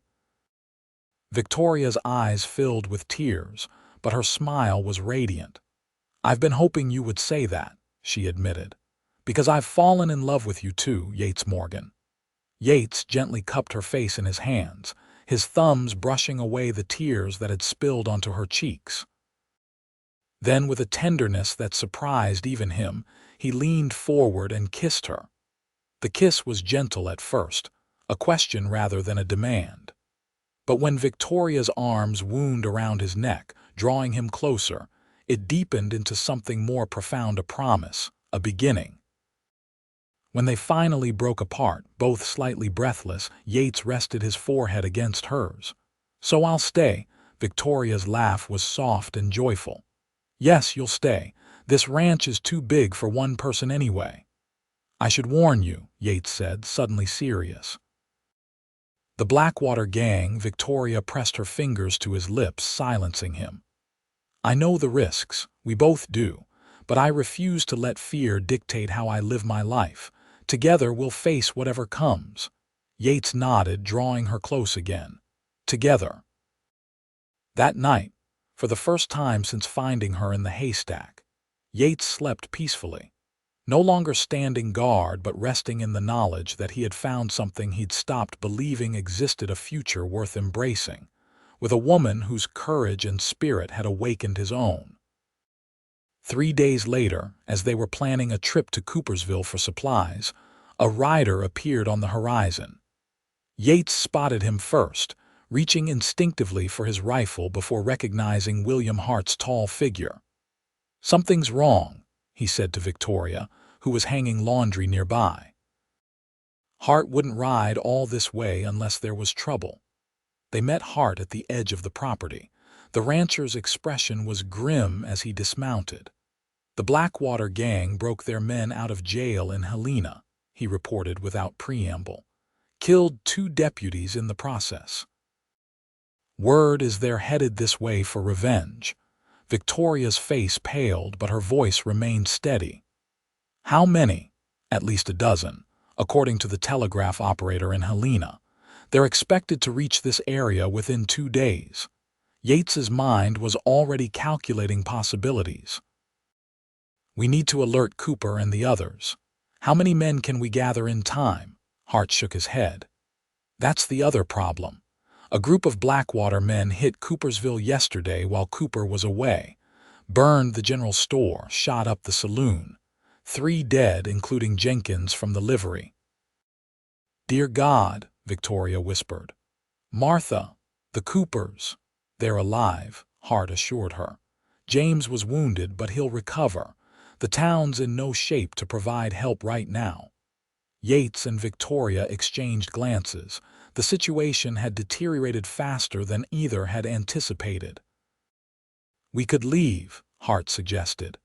[SPEAKER 1] Victoria's eyes filled with tears, but her smile was radiant. "I've been hoping you would say that," she admitted. "Because I've fallen in love with you too, Yates Morgan." Yates gently cupped her face in his hands, his thumbs brushing away the tears that had spilled onto her cheeks. Then, with a tenderness that surprised even him, he leaned forward and kissed her. The kiss was gentle at first, a question rather than a demand. But when Victoria's arms wound around his neck, drawing him closer, it deepened into something more profound, a promise, a beginning. When they finally broke apart, both slightly breathless, Yates rested his forehead against hers. "So I'll stay." Victoria's laugh was soft and joyful. "Yes, you'll stay. This ranch is too big for one person anyway." "I should warn you," Yates said, suddenly serious. "The Blackwater Gang." Victoria pressed her fingers to his lips, silencing him. "I know the risks, we both do, but I refuse to let fear dictate how I live my life. Together we'll face whatever comes." Yates nodded, drawing her close again. Together. That night, for the first time since finding her in the haystack, Yates slept peacefully, no longer standing guard but resting in the knowledge that he had found something he'd stopped believing existed, a future worth embracing, with a woman whose courage and spirit had awakened his own. 3 days later, as they were planning a trip to Coopersville for supplies, a rider appeared on the horizon. Yates spotted him first, reaching instinctively for his rifle before recognizing William Hart's tall figure. "Something's wrong," he said to Victoria, who was hanging laundry nearby. Hart wouldn't ride all this way unless there was trouble. They met Hart at the edge of the property. The rancher's expression was grim as he dismounted. "The Blackwater Gang broke their men out of jail in Helena," he reported without preamble. "Killed 2 deputies in the process. Word is they're headed this way for revenge." Victoria's face paled, but her voice remained steady. "How many?" "At least a dozen, according to the telegraph operator in Helena. They're expected to reach this area within 2 days." Yates's mind was already calculating possibilities. "We need to alert Cooper and the others. How many men can we gather in time?" Hart shook his head. "That's the other problem. A group of Blackwater men hit Coopersville yesterday while Cooper was away, burned the general store, shot up the saloon. 3 dead, including Jenkins from the livery." "Dear God," Victoria whispered. "Martha, the Coopers." "They're alive," Hart assured her. "James was wounded, but he'll recover. The town's in no shape to provide help right now." Yates and Victoria exchanged glances. The situation had deteriorated faster than either had anticipated. "We could leave," Hart suggested.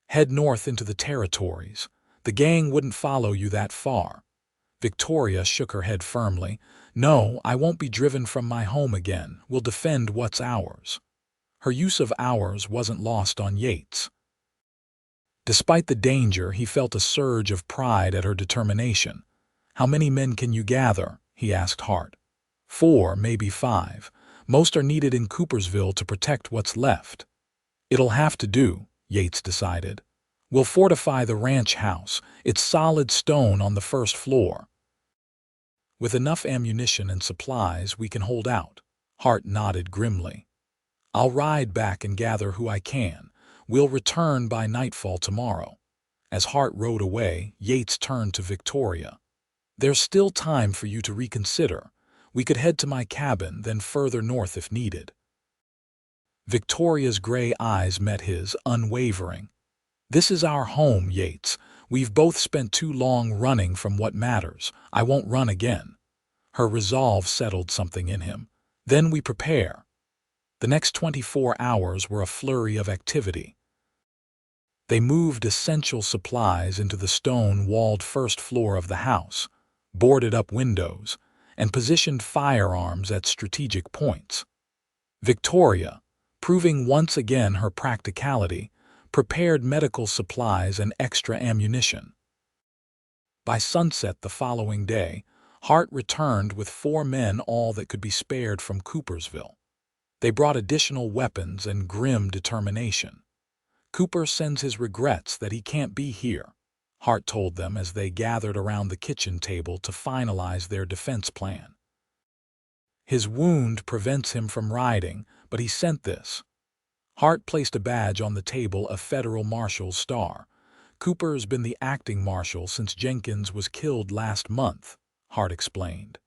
[SPEAKER 1] "Head north into the territories. The gang wouldn't follow you that far." Victoria shook her head firmly. "No, I won't be driven from my home again. We'll defend what's ours." Her use of ours wasn't lost on Yates. Despite the danger, he felt a surge of pride at her determination. "How many men can you gather?" he asked Hart. 4, maybe 5. Most are needed in Coopersville to protect what's left." "It'll have to do," Yates decided. "We'll fortify the ranch house. It's solid stone on the first floor. With enough ammunition and supplies, we can hold out." Hart nodded grimly. "I'll ride back and gather who I can. We'll return by nightfall tomorrow." As Hart rode away, Yates turned to Victoria. "There's still time for you to reconsider. We could head to my cabin, then further north if needed." Victoria's gray eyes met his, unwavering. "This is our home, Yates. We've both spent too long running from what matters. I won't run again." Her resolve settled something in him. "Then we prepare." The next 24 hours were a flurry of activity. They moved essential supplies into the stone-walled first floor of the house, boarded up windows, and positioned firearms at strategic points. Victoria, proving once again her practicality, prepared medical supplies and extra ammunition. By sunset the following day, Hart returned with 4 men, all that could be spared from Coopersville. They brought additional weapons and grim determination. "Cooper sends his regrets that he can't be here," Hart told them as they gathered around the kitchen table to finalize their defense plan. "His wound prevents him from riding, but he sent this." Hart placed a badge on the table, a federal marshal's star. "Cooper's been the acting marshal since Jenkins was killed last month," Hart explained.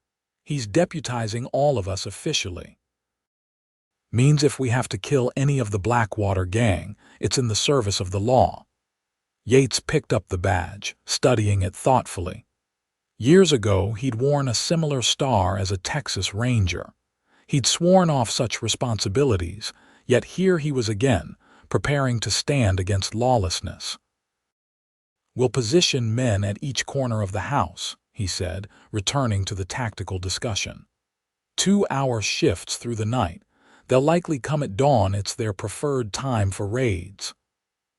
[SPEAKER 1] "He's deputizing all of us officially. Means if we have to kill any of the Blackwater Gang, it's in the service of the law." Yates picked up the badge, studying it thoughtfully. Years ago, he'd worn a similar star as a Texas Ranger. He'd sworn off such responsibilities, yet here he was again, preparing to stand against lawlessness. "We'll position men at each corner of the house," he said, returning to the tactical discussion. 2-hour shifts through the night. They'll likely come at dawn. It's their preferred time for raids."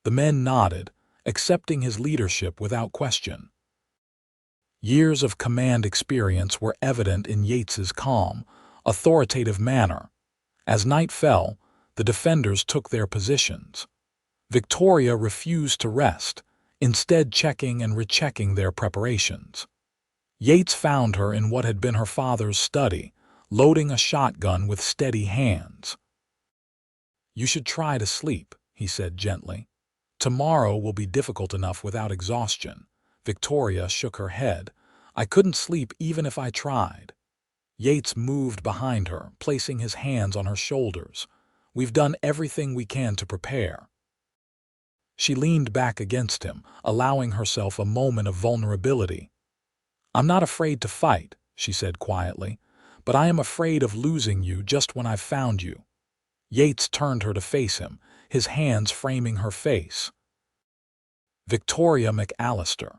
[SPEAKER 1] The men nodded, accepting his leadership without question. Years of command experience were evident in Yates's calm, authoritative manner. As night fell, the defenders took their positions. Victoria refused to rest, instead checking and rechecking their preparations. Yates found her in what had been her father's study, loading a shotgun with steady hands. "You should try to sleep," he said gently. "Tomorrow will be difficult enough without exhaustion." Victoria shook her head. "I couldn't sleep even if I tried." Yates moved behind her, placing his hands on her shoulders. "We've done everything we can to prepare." She leaned back against him, allowing herself a moment of vulnerability. "I'm not afraid to fight," she said quietly, "but I am afraid of losing you just when I've found you." Yates turned her to face him, his hands framing her face. "Victoria McAllister,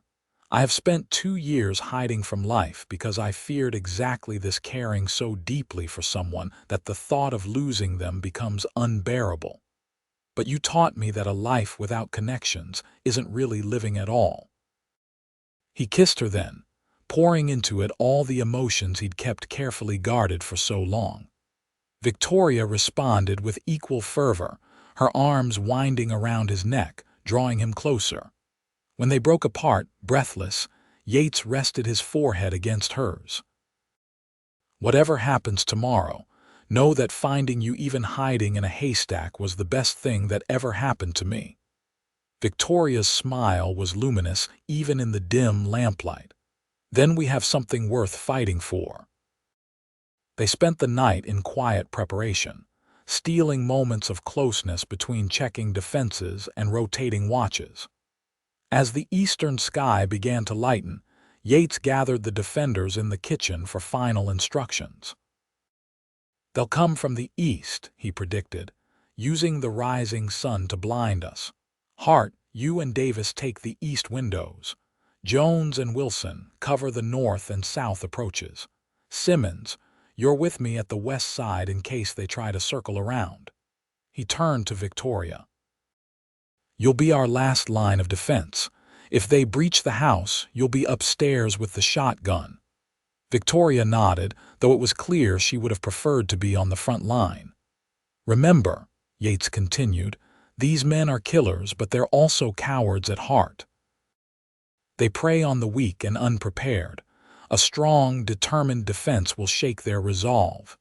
[SPEAKER 1] I have spent 2 years hiding from life because I feared exactly this, caring so deeply for someone that the thought of losing them becomes unbearable. But you taught me that a life without connections isn't really living at all." He kissed her then, pouring into it all the emotions he'd kept carefully guarded for so long. Victoria responded with equal fervor, her arms winding around his neck, drawing him closer. When they broke apart, breathless, Yates rested his forehead against hers. "Whatever happens tomorrow, know that finding you even hiding in a haystack was the best thing that ever happened to me." Victoria's smile was luminous even in the dim lamplight. "Then we have something worth fighting for." They spent the night in quiet preparation, stealing moments of closeness between checking defenses and rotating watches. As the eastern sky began to lighten, Yates gathered the defenders in the kitchen for final instructions. "They'll come from the east," he predicted, "using the rising sun to blind us. Hart, you and Davis take the east windows. Jones and Wilson cover the north and south approaches. Simmons, you're with me at the west side in case they try to circle around." He turned to Victoria. "You'll be our last line of defense. If they breach the house, you'll be upstairs with the shotgun." Victoria nodded, though it was clear she would have preferred to be on the front line. "Remember," Yates continued, "these men are killers, but they're also cowards at heart. They prey on the weak and unprepared. A strong, determined defense will shake their resolve."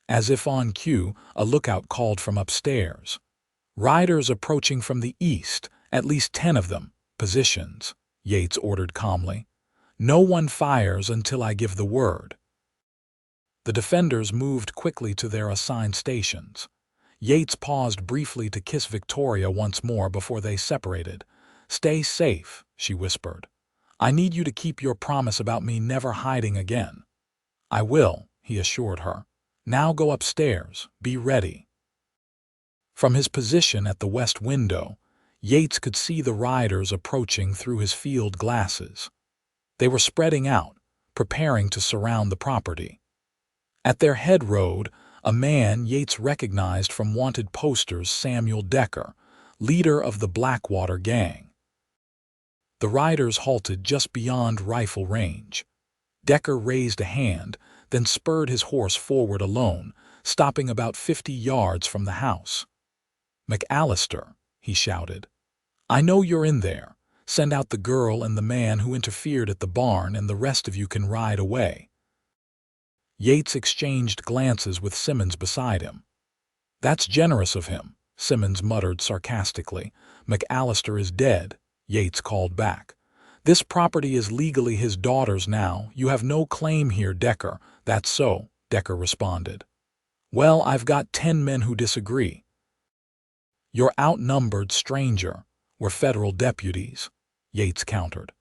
[SPEAKER 1] As if on cue, a lookout called from upstairs. "Riders approaching from the east, at least 10 of them. Positions," Yates ordered calmly. "No one fires until I give the word." The defenders moved quickly to their assigned stations. Yates paused briefly to kiss Victoria once more before they separated. "Stay safe," she whispered. "I need you to keep your promise about me never hiding again." "I will," he assured her. "Now go upstairs. Be ready." From his position at the west window, Yates could see the riders approaching through his field glasses. They were spreading out, preparing to surround the property. At their head rode a man Yates recognized from wanted posters, Samuel Decker, leader of the Blackwater Gang. The riders halted just beyond rifle range. Decker raised a hand, then spurred his horse forward alone, stopping about 50 yards from the house. "McAllister," he shouted, "I know you're in there. Send out the girl and the man who interfered at the barn, and the rest of you can ride away." Yates exchanged glances with Simmons beside him. "That's generous of him," Simmons muttered sarcastically. "McAllister is dead," Yates called back. "This property is legally his daughter's now. You have no claim here, Decker." "That's so," Decker responded. "Well, I've got 10 men who disagree." "You're outnumbered, stranger. We're federal deputies," Yates countered.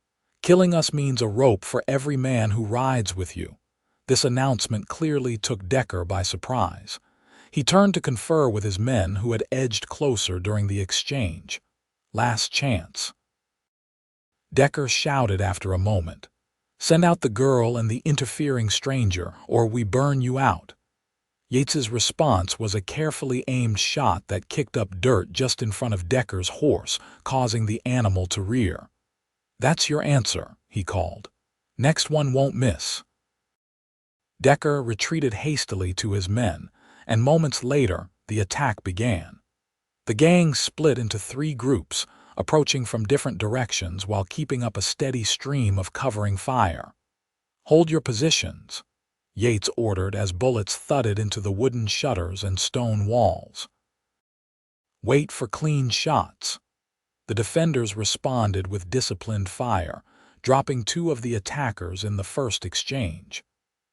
[SPEAKER 1] "Killing us means a rope for every man who rides with you." This announcement clearly took Decker by surprise. He turned to confer with his men who had edged closer during the exchange. "Last chance." Decker shouted after a moment. "Send out the girl and the interfering stranger, or we burn you out." Yates's response was a carefully aimed shot that kicked up dirt just in front of Decker's horse, causing the animal to rear. "That's your answer," he called. Next one won't miss." Decker retreated hastily to his men, and moments later, the attack began. The gang split into 3 groups, approaching from different directions while keeping up a steady stream of covering fire. "Hold your positions," Yates ordered as bullets thudded into the wooden shutters and stone walls. "Wait for clean shots." The defenders responded with disciplined fire, dropping 2 of the attackers in the first exchange.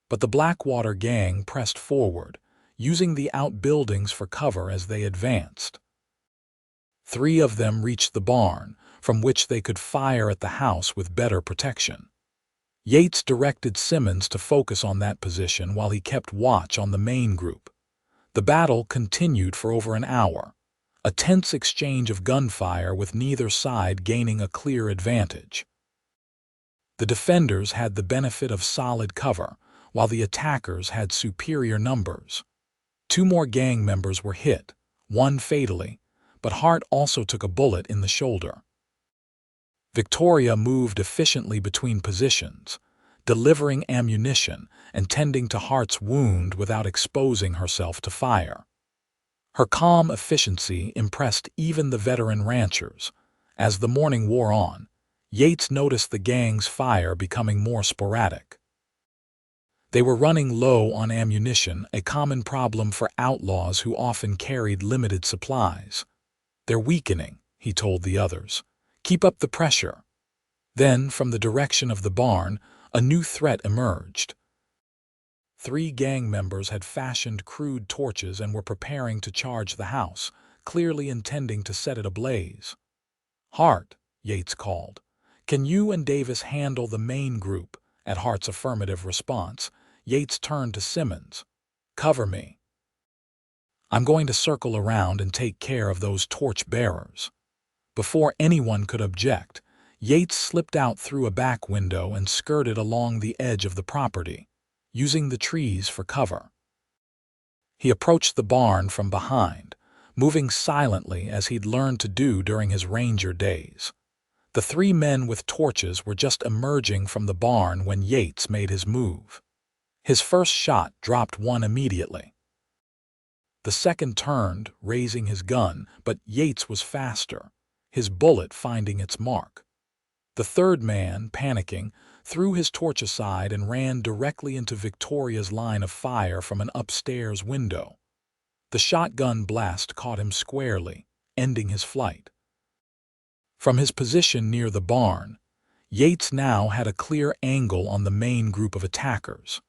[SPEAKER 1] But the Blackwater Gang pressed forward, using the outbuildings for cover as they advanced. 3 of them reached the barn, from which they could fire at the house with better protection. Yates directed Simmons to focus on that position while he kept watch on the main group. The battle continued for over an hour, a tense exchange of gunfire with neither side gaining a clear advantage. The defenders had the benefit of solid cover, while the attackers had superior numbers. 2 more gang members were hit, one fatally, but Hart also took a bullet in the shoulder. Victoria moved efficiently between positions, delivering ammunition and tending to Hart's wound without exposing herself to fire. Her calm efficiency impressed even the veteran ranchers. As the morning wore on, Yates noticed the gang's fire becoming more sporadic. They were running low on ammunition, a common problem for outlaws who often carried limited supplies. "They're weakening," he told the others. "Keep up the pressure." Then, from the direction of the barn, a new threat emerged. 3 gang members had fashioned crude torches and were preparing to charge the house, clearly intending to set it ablaze. "Hart," Yates called, "can you and Davis handle the main group?" At Hart's affirmative response, Yates turned to Simmons. "Cover me. I'm going to circle around and take care of those torch bearers." Before anyone could object, Yates slipped out through a back window and skirted along the edge of the property, using the trees for cover. He approached the barn from behind, moving silently as he'd learned to do during his ranger days. The 3 men with torches were just emerging from the barn when Yates made his move. His first shot dropped one immediately. The second turned, raising his gun, but Yates was faster, his bullet finding its mark. The third man, panicking, threw his torch aside and ran directly into Victoria's line of fire from an upstairs window. The shotgun blast caught him squarely, ending his flight. From his position near the barn, Yates now had a clear angle on the main group of attackers.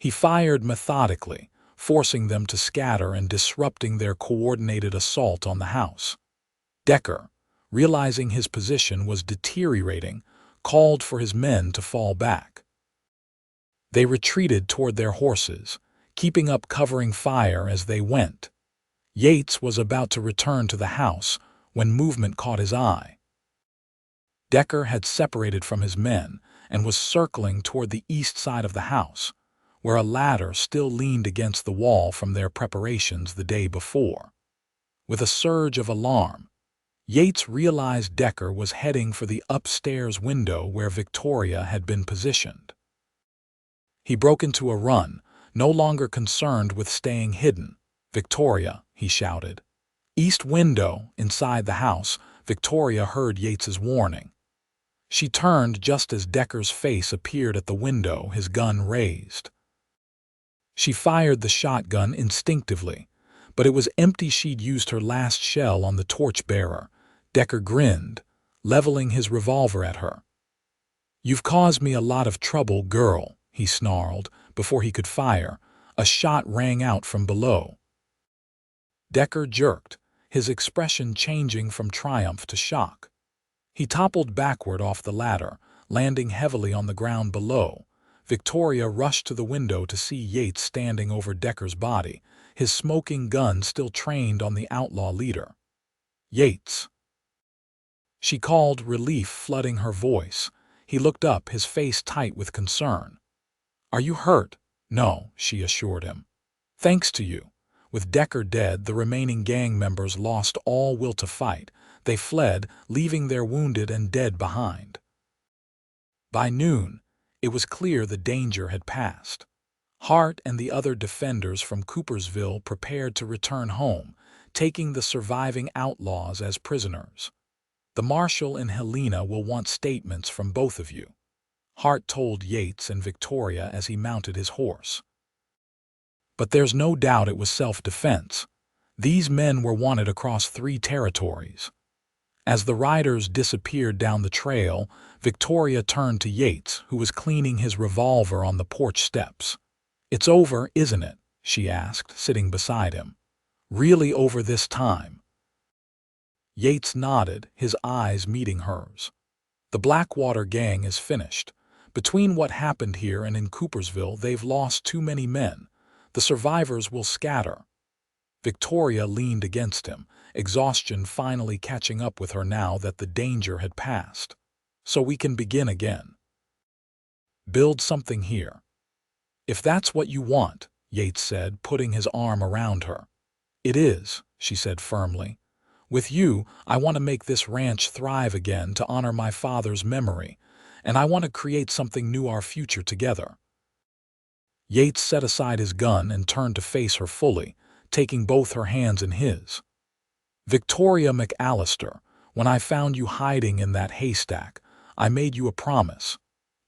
[SPEAKER 1] He fired methodically, forcing them to scatter and disrupting their coordinated assault on the house. Decker, realizing his position was deteriorating, called for his men to fall back. They retreated toward their horses, keeping up covering fire as they went. Yates was about to return to the house when movement caught his eye. Decker had separated from his men and was circling toward the east side of the house, where a ladder still leaned against the wall from their preparations the day before. With a surge of alarm, Yates realized Decker was heading for the upstairs window where Victoria had been positioned. He broke into a run, no longer concerned with staying hidden. "Victoria," he shouted. "East window." Inside the house, Victoria heard Yates's warning. She turned just as Decker's face appeared at the window, his gun raised. She fired the shotgun instinctively, but it was empty. She'd used her last shell on the torchbearer. Decker grinned, leveling his revolver at her. "You've caused me a lot of trouble, girl," he snarled. Before he could fire, a shot rang out from below. Decker jerked, his expression changing from triumph to shock. He toppled backward off the ladder, landing heavily on the ground below. Victoria rushed to the window to see Yates standing over Decker's body, his smoking gun still trained on the outlaw leader. "Yates!" She called, relief flooding her voice. He looked up, his face tight with concern. "Are you hurt?" "No," she assured him. "Thanks to you." With Decker dead, the remaining gang members lost all will to fight. They fled, leaving their wounded and dead behind. By noon, It was clear the danger had passed. Hart and the other defenders from Coopersville prepared to return home, taking the surviving outlaws as prisoners. The marshal and Helena will want statements from both of you, Hart told Yates and Victoria as he mounted his horse. But there's no doubt it was self-defense. These men were wanted across 3 territories. As the riders disappeared down the trail, Victoria turned to Yates, who was cleaning his revolver on the porch steps. "It's over, isn't it?" she asked, sitting beside him. "Really over this time?" Yates nodded, his eyes meeting hers. "The Blackwater Gang is finished. Between what happened here and in Coopersville, they've lost too many men. The survivors will scatter." Victoria leaned against him, exhaustion finally catching up with her now that the danger had passed. "So we can begin again. Build something here." "If that's what you want," Yates said, putting his arm around her. "It is," she said firmly. "With you, I want to make this ranch thrive again to honor my father's memory, and I want to create something new, our future together." Yates set aside his gun and turned to face her fully, taking both her hands in his. "Victoria McAllister, when I found you hiding in that haystack, I made you a promise.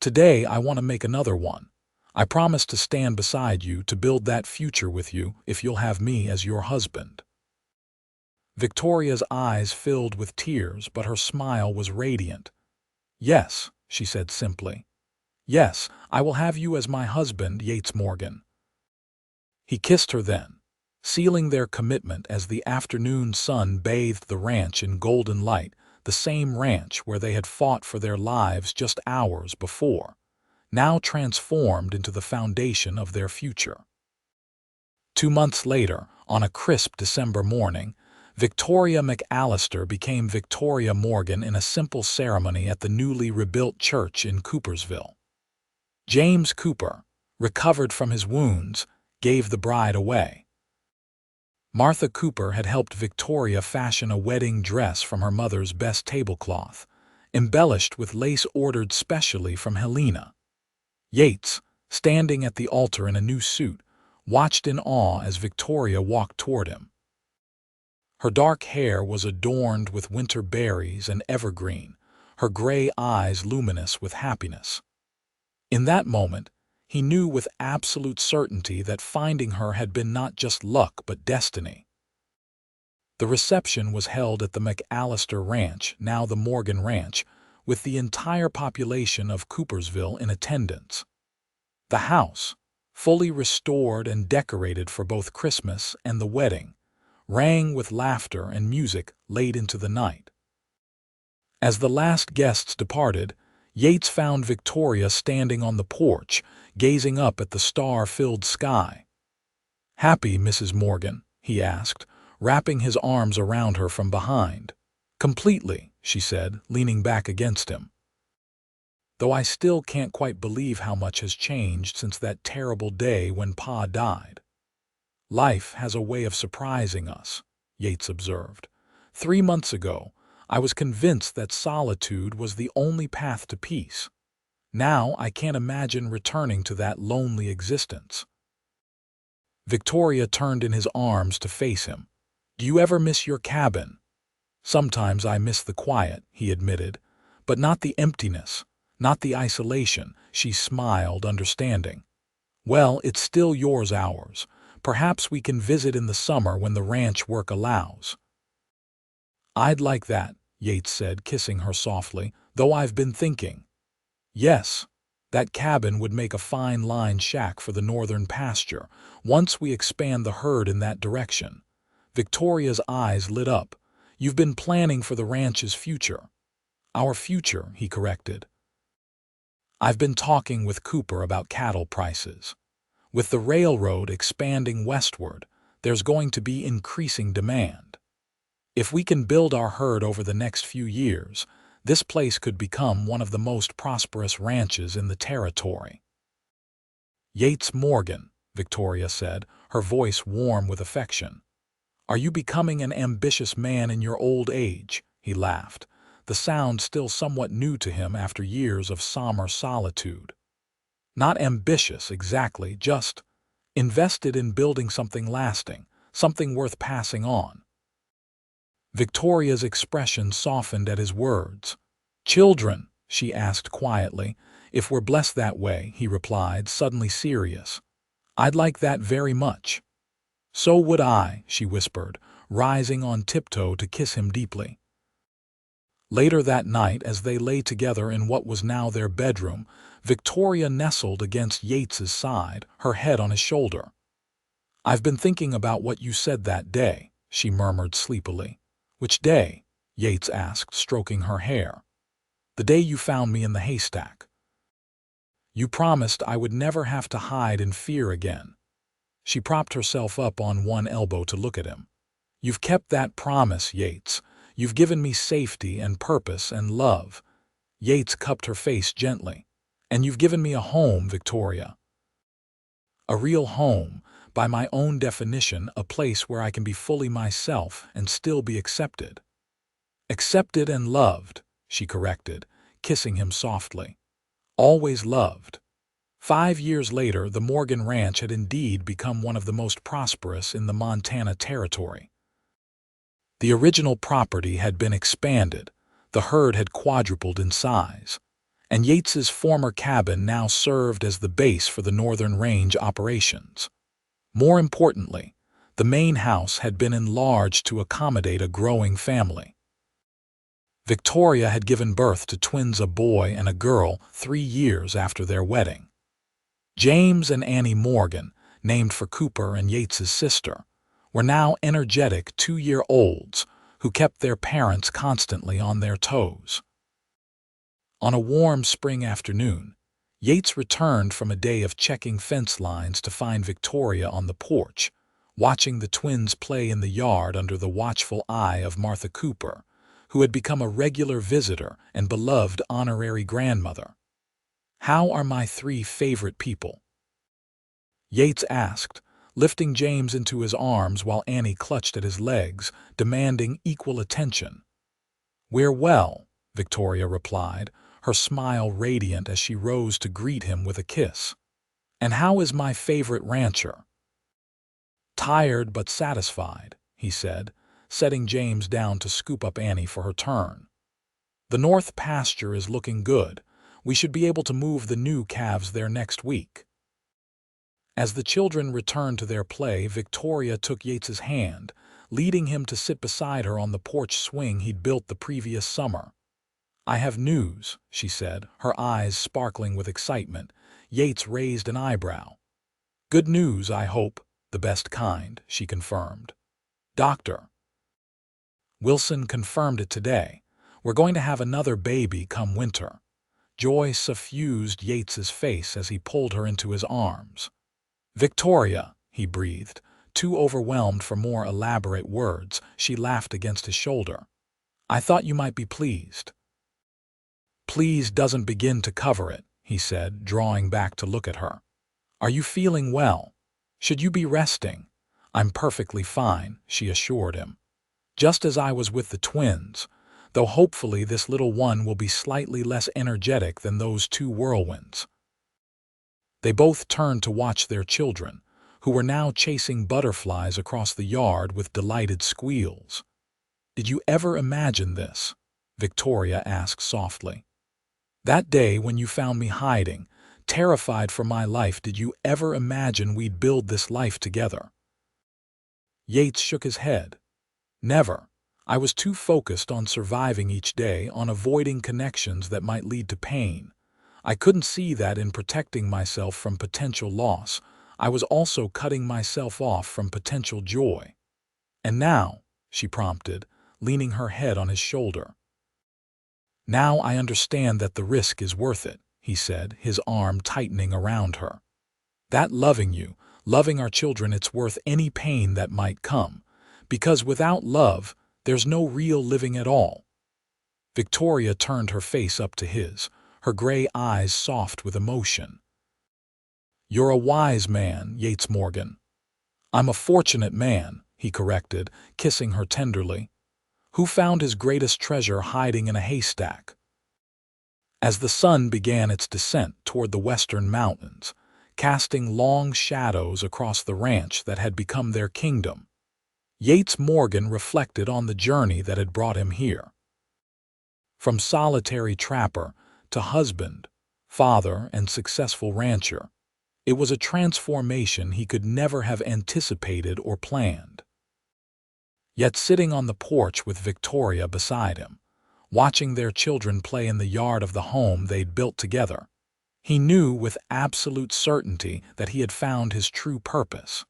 [SPEAKER 1] Today I want to make another one. I promise to stand beside you, to build that future with you, if you'll have me as your husband." Victoria's eyes filled with tears, but her smile was radiant. "Yes," she said simply. "Yes, I will have you as my husband, Yates Morgan." He kissed her then, sealing their commitment as the afternoon sun bathed the ranch in golden light, the same ranch where they had fought for their lives just hours before, now transformed into the foundation of their future. 2 months later, on a crisp December morning, Victoria McAllister became Victoria Morgan in a simple ceremony at the newly rebuilt church in Coopersville. James Cooper, recovered from his wounds, gave the bride away. Martha Cooper had helped Victoria fashion a wedding dress from her mother's best tablecloth, embellished with lace ordered specially from Helena. Yates, standing at the altar in a new suit, watched in awe as Victoria walked toward him. Her dark hair was adorned with winter berries and evergreen, her gray eyes luminous with happiness. In that moment, he knew with absolute certainty that finding her had been not just luck but destiny. The reception was held at the McAllister Ranch, now the Morgan Ranch, with the entire population of Coopersville in attendance. The house, fully restored and decorated for both Christmas and the wedding, rang with laughter and music late into the night. As the last guests departed, Yates found Victoria standing on the porch, gazing up at the star-filled sky. "Happy, Mrs. Morgan?" he asked, wrapping his arms around her from behind. "Completely," she said, leaning back against him. "Though I still can't quite believe how much has changed since that terrible day when Pa died." "Life has a way of surprising us," Yates observed. 3 months ago, I was convinced that solitude was the only path to peace. Now I can't imagine returning to that lonely existence." Victoria turned in his arms to face him. "Do you ever miss your cabin?" "Sometimes I miss the quiet," he admitted, "but not the emptiness, not the isolation." She smiled, understanding. "Well, it's still yours, ours. Perhaps we can visit in the summer when the ranch work allows." "I'd like that," Yates said, kissing her softly, "though I've been thinking." "Yes, that cabin would make a fine line shack for the northern pasture, once we expand the herd in that direction." Victoria's eyes lit up. "You've been planning for the ranch's future." "Our future," he corrected. "I've been talking with Cooper about cattle prices. With the railroad expanding westward, there's going to be increasing demand. If we can build our herd over the next few years, this place could become one of the most prosperous ranches in the territory." "Yates Morgan," Victoria said, her voice warm with affection. "Are you becoming an ambitious man in your old age?" He laughed, the sound still somewhat new to him after years of somber solitude. Not ambitious, exactly, just invested in building something lasting, something worth passing on. Victoria's expression softened at his words. "Children?" she asked quietly. "If we're blessed that way," he replied, suddenly serious. "I'd like that very much." "So would I," she whispered, rising on tiptoe to kiss him deeply. Later that night, as they lay together in what was now their bedroom, Victoria nestled against Yates's side, her head on his shoulder. "I've been thinking about what you said that day," she murmured sleepily. "Which day?" Yates asked, stroking her hair. "The day you found me in the haystack. You promised I would never have to hide in fear again." She propped herself up on one elbow to look at him. "You've kept that promise, Yates. You've given me safety and purpose and love." Yates cupped her face gently. "And you've given me a home, Victoria. A real home, by my own definition, a place where I can be fully myself and still be accepted." "Accepted and loved," she corrected, kissing him softly. "Always loved." 5 years later, the Morgan Ranch had indeed become one of the most prosperous in the Montana Territory. The original property had been expanded, the herd had quadrupled in size, and Yates's former cabin now served as the base for the Northern Range operations. More importantly, the main house had been enlarged to accommodate a growing family. Victoria had given birth to twins, a boy and a girl, 3 years after their wedding. James and Annie Morgan, named for Cooper and Yates's sister, were now energetic 2-year-olds who kept their parents constantly on their toes. On a warm spring afternoon, Yates returned from a day of checking fence lines to find Victoria on the porch, watching the twins play in the yard under the watchful eye of Martha Cooper, who had become a regular visitor and beloved honorary grandmother. "How are my 3 favorite people?" Yates asked, lifting James into his arms while Annie clutched at his legs, demanding equal attention. "We're well," Victoria replied, her smile radiant as she rose to greet him with a kiss. "And how is my favorite rancher?" "Tired but satisfied," he said, setting James down to scoop up Annie for her turn. "The north pasture is looking good. We should be able to move the new calves there next week." As the children returned to their play, Victoria took Yates's hand, leading him to sit beside her on the porch swing he'd built the previous summer. "I have news," she said, her eyes sparkling with excitement. Yates raised an eyebrow. "Good news, I hope." "The best kind," she confirmed. "Dr. Wilson confirmed it today. We're going to have another baby come winter." Joy suffused Yates's face as he pulled her into his arms. "Victoria," he breathed, too overwhelmed for more elaborate words. She laughed against his shoulder. "I thought you might be pleased." "Please doesn't begin to cover it," he said, drawing back to look at her. "Are you feeling well? Should you be resting?" "I'm perfectly fine," she assured him. "Just as I was with the twins, though hopefully this little one will be slightly less energetic than those 2 whirlwinds." They both turned to watch their children, who were now chasing butterflies across the yard with delighted squeals. "Did you ever imagine this?" Victoria asked softly. "That day when you found me hiding, terrified for my life, did you ever imagine we'd build this life together?" Yates shook his head. "Never. I was too focused on surviving each day, on avoiding connections that might lead to pain. I couldn't see that in protecting myself from potential loss, I was also cutting myself off from potential joy." "And now," she prompted, leaning her head on his shoulder. "Now I understand that the risk is worth it," he said, his arm tightening around her. "That loving you, loving our children, it's worth any pain that might come. Because without love, there's no real living at all." Victoria turned her face up to his, her gray eyes soft with emotion. "You're a wise man, Yates Morgan." "I'm a fortunate man," he corrected, kissing her tenderly. "Who found his greatest treasure hiding in a haystack?" as the sun began its descent toward the western mountains, casting long shadows across the ranch that had become their kingdom. Yates Morgan reflected on the journey that had brought him here. From solitary trapper to husband, father, and successful rancher, it was a transformation he could never have anticipated or planned. Yet sitting on the porch with Victoria beside him, watching their children play in the yard of the home they'd built together, he knew with absolute certainty that he had found his true purpose.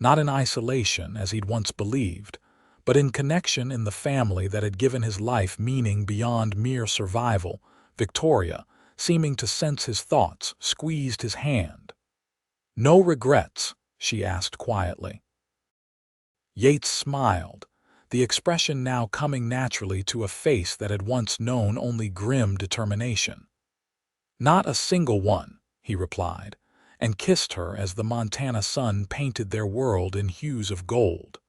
[SPEAKER 1] Not in isolation, as he'd once believed, but in connection in the family that had given his life meaning beyond mere survival. Victoria, seeming to sense his thoughts, squeezed his hand. "No regrets?" she asked quietly. Yates smiled, the expression now coming naturally to a face that had once known only grim determination. "Not a single one," he replied, and kissed her as the Montana sun painted their world in hues of gold.